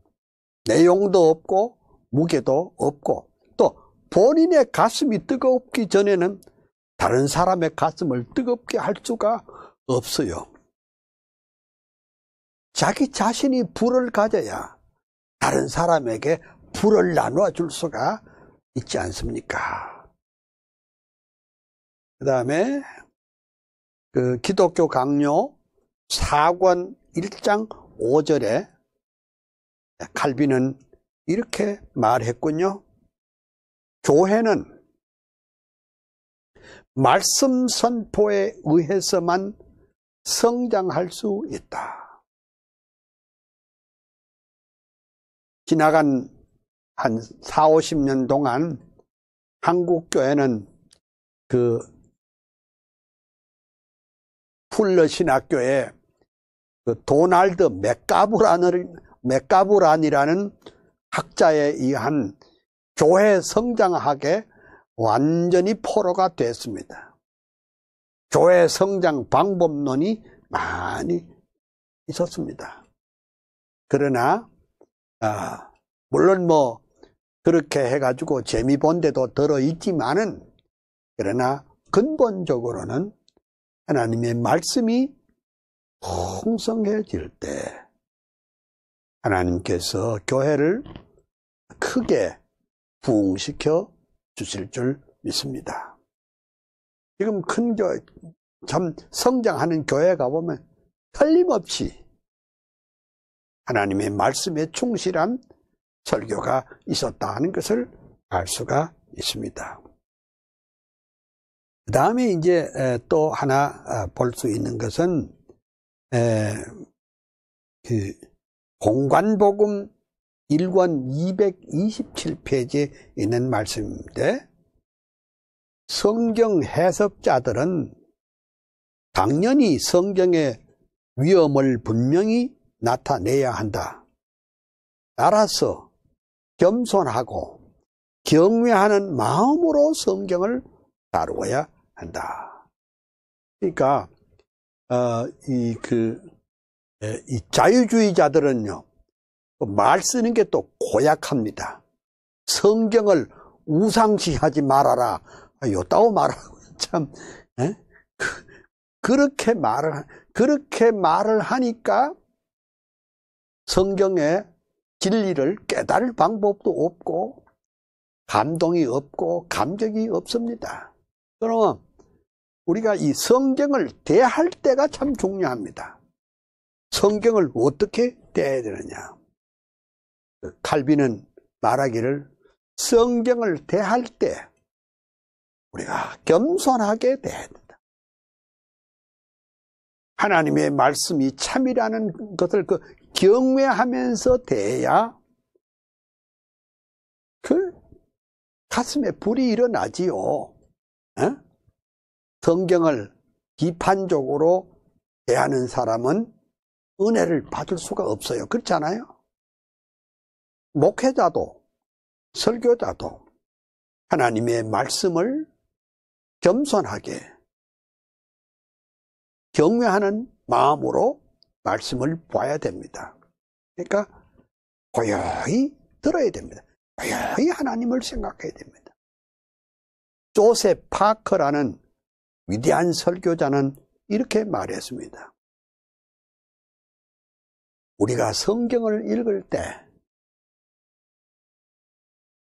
내용도 없고 무게도 없고 또 본인의 가슴이 뜨겁기 전에는 다른 사람의 가슴을 뜨겁게 할 수가 없어요. 자기 자신이 불을 가져야 다른 사람에게 불을 나누어 줄 수가 있지 않습니까? 그 다음에 기독교 강요 4권 1장 5절에 칼빈은 이렇게 말했군요. 교회는 말씀 선포에 의해서만 성장할 수 있다. 지나간 한 40-50년 동안 한국 교회는 풀러 신학교에 도날드 맥가브란이라는 학자에 의한 교회 성장학의 완전히 포로가 됐습니다. 교회 성장 방법론이 많이 있었습니다. 그러나 물론 뭐 그렇게 해가지고 재미 본 데도 들어있지만은, 그러나 근본적으로는 하나님의 말씀이 풍성해질 때 하나님께서 교회를 크게 부흥시켜 주실 줄 믿습니다. 지금 큰 교회, 참 성장하는 교회 가보면 틀림없이 하나님의 말씀에 충실한 설교가 있었다 하는 것을 알 수가 있습니다. 그 다음에 이제 또 하나 볼 수 있는 것은 그 공관복음 1권 227페이지에 있는 말씀인데, 성경 해석자들은 당연히 성경의 위엄을 분명히 나타내야 한다. 따라서 겸손하고 경외하는 마음으로 성경을 다루어야 한다. 그러니까 이 자유주의자들은요, 말 쓰는 게 또 고약합니다. 성경을 우상시하지 말아라. 요따오 말하고 참 그렇게 말을 하니까 성경의 진리를 깨달을 방법도 없고 감동이 없고 감격이 없습니다. 그러면 우리가 이 성경을 대할 때가 참 중요합니다. 성경을 어떻게 대해야 되느냐. 칼빈은 말하기를, 성경을 대할 때 우리가 겸손하게 대해야 된다. 하나님의 말씀이 참이라는 것을 경외하면서 대해야 그 가슴에 불이 일어나지요. 성경을 비판적으로 대하는 사람은 은혜를 받을 수가 없어요. 그렇지 않아요? 목회자도 설교자도 하나님의 말씀을 겸손하게 경외하는 마음으로 말씀을 봐야 됩니다. 그러니까 고요히 들어야 됩니다. 고요히 하나님을 생각해야 됩니다. 조셉 파커라는 위대한 설교자는 이렇게 말했습니다. 우리가 성경을 읽을 때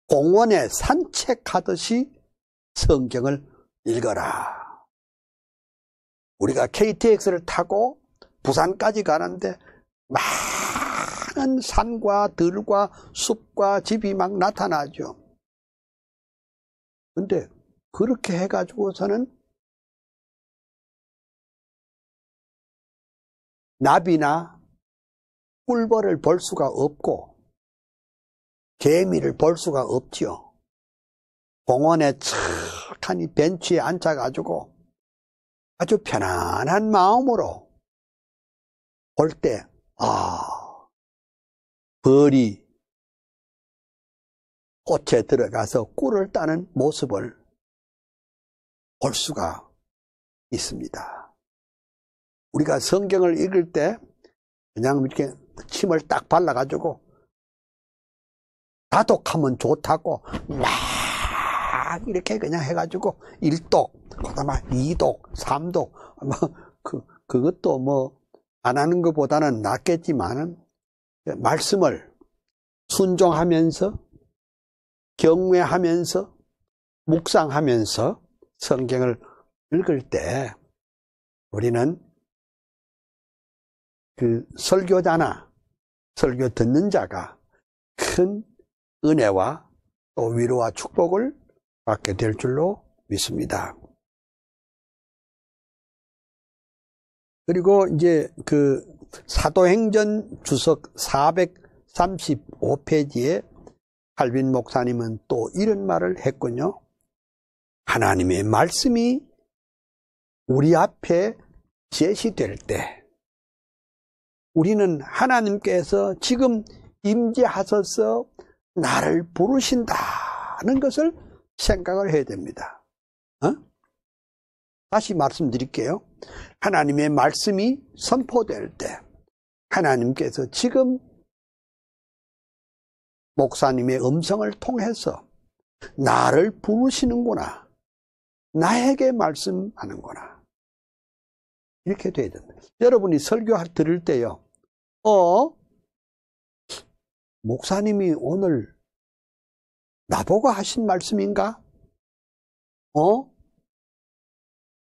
공원에 산책하듯이 성경을 읽어라. 우리가 KTX를 타고 부산까지 가는데 많은 산과 들과 숲과 집이 막 나타나죠. 근데 그렇게 해가지고서는 나비나 꿀벌을 볼 수가 없고 개미를 볼 수가 없지요. 공원에 착하니 벤치에 앉아가지고 아주 편안한 마음으로 볼 때, 벌이 꽃에 들어가서 꿀을 따는 모습을 볼 수가 있습니다. 우리가 성경을 읽을 때 그냥 이렇게 침을 딱 발라가지고 다독하면 좋다고 막 이렇게 그냥 해가지고 1독, 그다음에 2독, 3독, 그것도 뭐 안 하는 것보다는 낫겠지만은 말씀을 순종하면서 경외하면서 묵상하면서 성경을 읽을 때 우리는 그 설교자나 설교 듣는 자가 큰 은혜와 또 위로와 축복을 받게 될 줄로 믿습니다. 그리고 이제 그 사도행전 주석 435페이지에 칼빈 목사님은 또 이런 말을 했군요. 하나님의 말씀이 우리 앞에 제시될 때 우리는 하나님께서 지금 임재하셔서 나를 부르신다는 것을 생각을 해야 됩니다. 다시 말씀드릴게요. 하나님의 말씀이 선포될 때 하나님께서 지금 목사님의 음성을 통해서 나를 부르시는구나. 나에게 말씀하는구나. 이렇게 돼야 됩니다. 여러분이 설교 들을 때요. 목사님이 오늘 나보고 하신 말씀인가?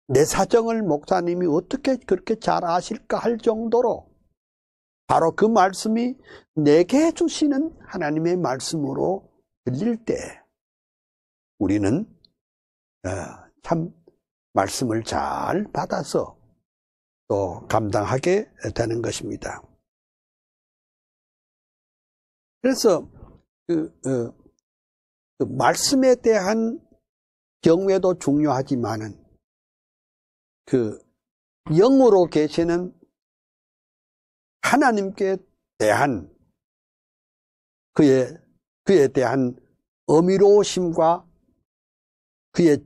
내 사정을 목사님이 어떻게 그렇게 잘 아실까 할 정도로 바로 그 말씀이 내게 주시는 하나님의 말씀으로 들릴 때 우리는 참 말씀을 잘 받아서 또 감당하게 되는 것입니다. 그래서 그 말씀에 대한 경외도 중요하지만은 그 영으로 계시는 하나님께 대한 그에 대한 어미로우심과 그에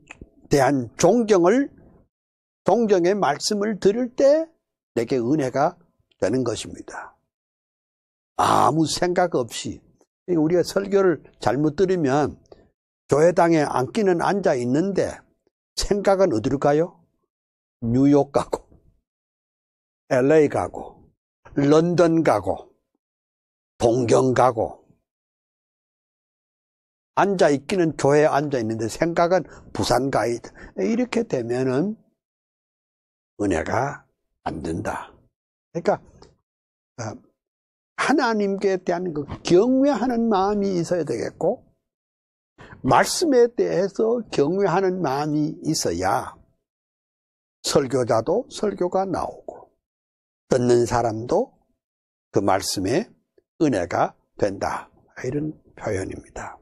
대한 존경의 말씀을 들을 때 내게 은혜가 되는 것입니다. 아무 생각 없이 우리가 설교를 잘못 들으면 교회당에 앉기는 앉아 있는데 생각은 어디로 가요? 뉴욕 가고 LA 가고 런던 가고 동경 가고 앉아 있기는 교회에 앉아 있는데 생각은 부산 가 있다. 이렇게 되면은 은혜가 안 된다. 그러니까 하나님께 대한 그 경외하는 마음이 있어야 되겠고 말씀에 대해서 경외하는 마음이 있어야 설교자도 설교가 나오고 듣는 사람도 그 말씀에 은혜가 된다. 이런 표현입니다.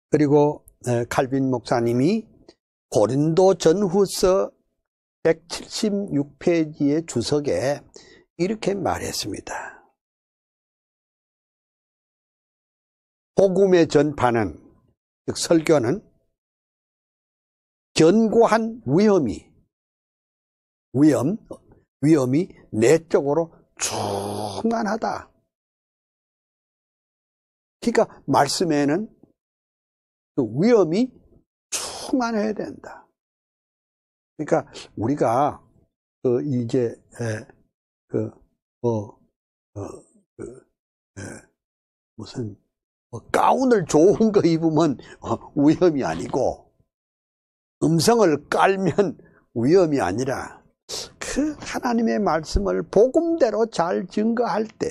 그리고 칼빈 목사님이 고린도 전후서 176페이지의 주석에 이렇게 말했습니다. 복음의 전파는, 즉 설교는 견고한 위험이 내적으로 충만하다. 그러니까 말씀에는 그 위험이 충만해야 된다. 그러니까 우리가 무슨 가운을 좋은 거 입으면 위험이 아니고 음성을 깔면 위험이 아니라 그 하나님의 말씀을 복음대로 잘 증거할 때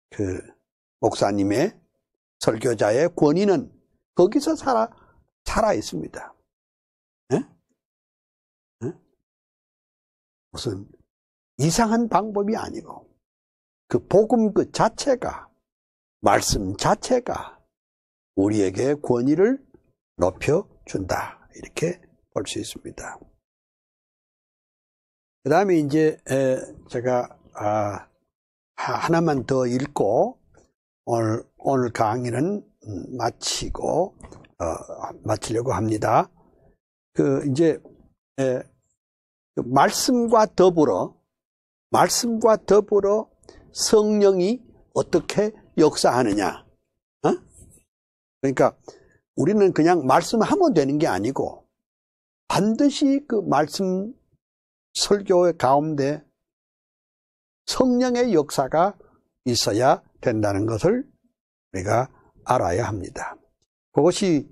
그 목사님의 설교자의 권위는 거기서 살아 있습니다. 무슨 이상한 방법이 아니고 그 복음 그 자체가 말씀 자체가 우리에게 권위를 높여준다. 이렇게 볼 수 있습니다. 그 다음에 이제 제가 하나만 더 읽고 오늘 강의는 마치려고 합니다. 이제 말씀과 더불어 성령이 어떻게 역사하느냐. 그러니까 우리는 그냥 말씀하면 되는 게 아니고 반드시 그 말씀 설교의 가운데 성령의 역사가 있어야 된다는 것을 우리가 알아야 합니다. 그것이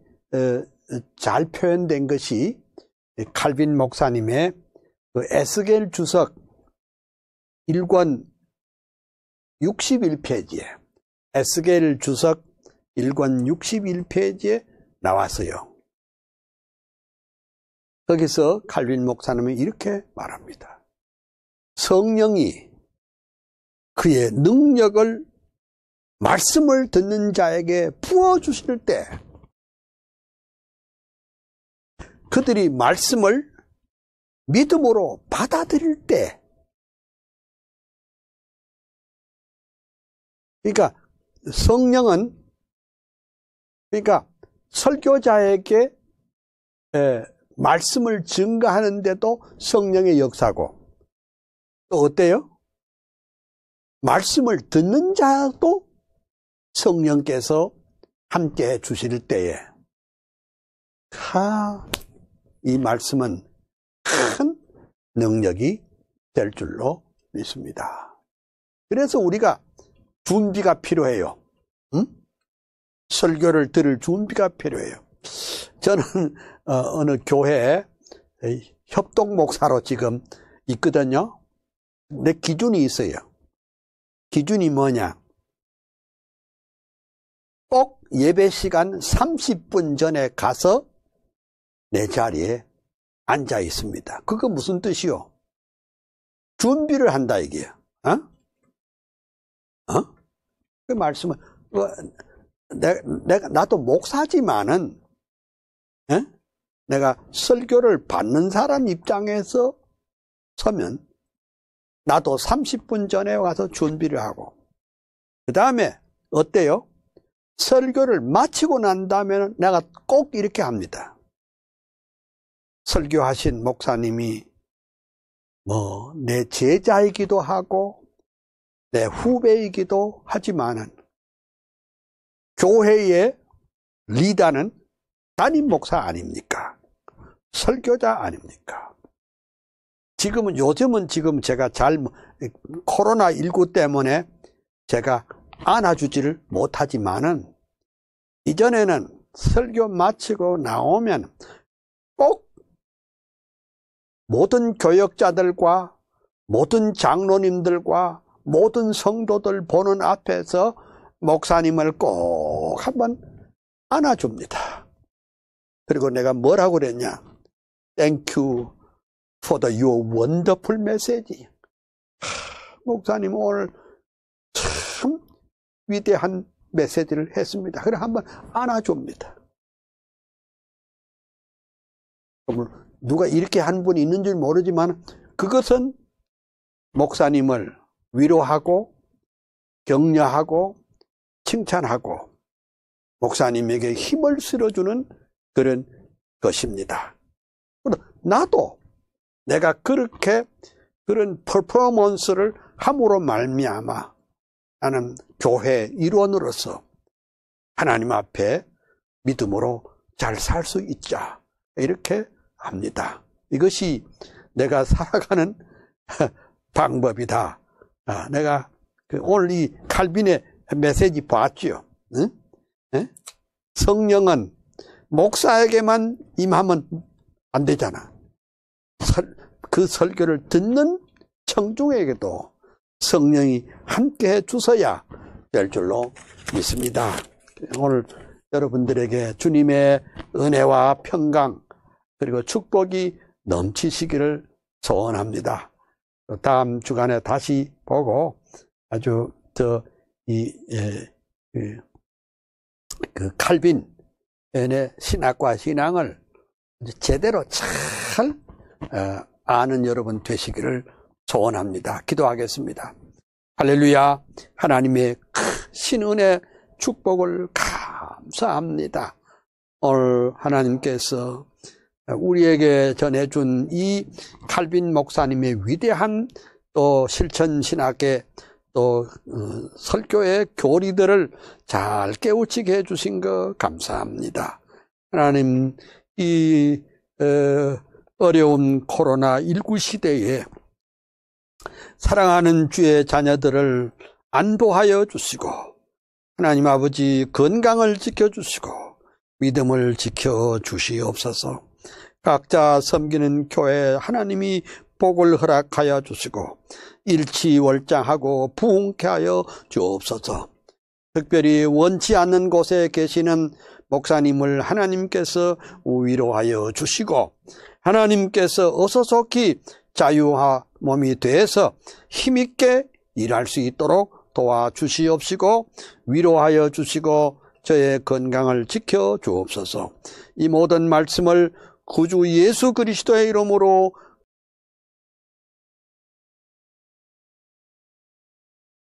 잘 표현된 것이 칼빈 목사님의 그 에스겔 주석 1권 61페이지에 에스겔 주석 1권 61페이지에 나왔어요. 거기서 칼빈 목사님은 이렇게 말합니다. 성령이 그의 능력을 말씀을 듣는 자에게 부어주실 때 그들이 말씀을 믿음으로 받아들일 때 그러니까 성령은 그러니까 설교자에게 말씀을 증거하는데도 성령의 역사고, 또 어때요? 말씀을 듣는 자도 성령께서 함께 주실 때에 이 말씀은 큰 능력이 될 줄로 믿습니다. 그래서 우리가 준비가 필요해요. 응? 설교를 들을 준비가 필요해요. 저는 어느 교회에 협동 목사로 지금 있거든요. 내 기준이 있어요. 기준이 뭐냐? 꼭 예배 시간 30분 전에 가서 내 자리에 앉아 있습니다. 그거 무슨 뜻이요? 준비를 한다 이게요. 그 말씀은 나도 목사지만은 내가 설교를 받는 사람 입장에서 서면 나도 30분 전에 와서 준비를 하고, 그 다음에 어때요? 설교를 마치고 난 다음에는 내가 꼭 이렇게 합니다. 설교하신 목사님이 내 제자이기도 하고 내 후배이기도 하지만은 교회의 리더는 담임 목사 아닙니까? 설교자 아닙니까? 요즘은 제가 코로나19 때문에 제가 안아주지를 못하지만은 이전에는 설교 마치고 나오면 꼭 모든 교역자들과 모든 장로님들과 모든 성도들 보는 앞에서 목사님을 꼭 한번 안아줍니다. 그리고 내가 뭐라고 그랬냐? Thank you for your wonderful message. 목사님 오늘 참 위대한 메시지를 했습니다. 그래 한번 안아줍니다. 누가 이렇게 한 분이 있는 줄 모르지만 그것은 목사님을 위로하고 격려하고 칭찬하고 목사님에게 힘을 실어주는 그런 것입니다. 나도 내가 그런 퍼포먼스를 함으로 말미암아 나는 교회 일원으로서 하나님 앞에 믿음으로 잘 살 수 있자 이렇게 합니다. 이것이 내가 살아가는 방법이다. 내가 오늘 이 칼빈의 메시지 봤죠? 응? 성령은 목사에게만 임하면 안 되잖아. 그 설교를 듣는 청중에게도 성령이 함께 해 주셔야 될 줄로 믿습니다. 오늘 여러분들에게 주님의 은혜와 평강 그리고 축복이 넘치시기를 소원합니다. 다음 주간에 다시 보고 아주 칼빈의 신학과 신앙을 제대로 잘 아는 여러분 되시기를 소원합니다. 기도하겠습니다. 할렐루야. 하나님의 크신 은혜 축복을 감사합니다. 오늘 하나님께서 우리에게 전해준 이 칼빈 목사님의 위대한 또 실천신학의 또 설교의 교리들을 잘 깨우치게 해주신 것 감사합니다. 하나님 이 어려운 코로나19 시대에 사랑하는 주의 자녀들을 안보하여 주시고 하나님 아버지 건강을 지켜주시고 믿음을 지켜주시옵소서. 각자 섬기는 교회 하나님이 복을 허락하여 주시고 일치월장하고 부흥케 하여 주옵소서. 특별히 원치 않는 곳에 계시는 목사님을 하나님께서 위로하여 주시고 하나님께서 어서 좋기 자유와 몸이 돼서 힘있게 일할 수 있도록 도와주시옵시고 위로하여 주시고 저의 건강을 지켜 주옵소서. 이 모든 말씀을 구주 예수 그리스도의 이름으로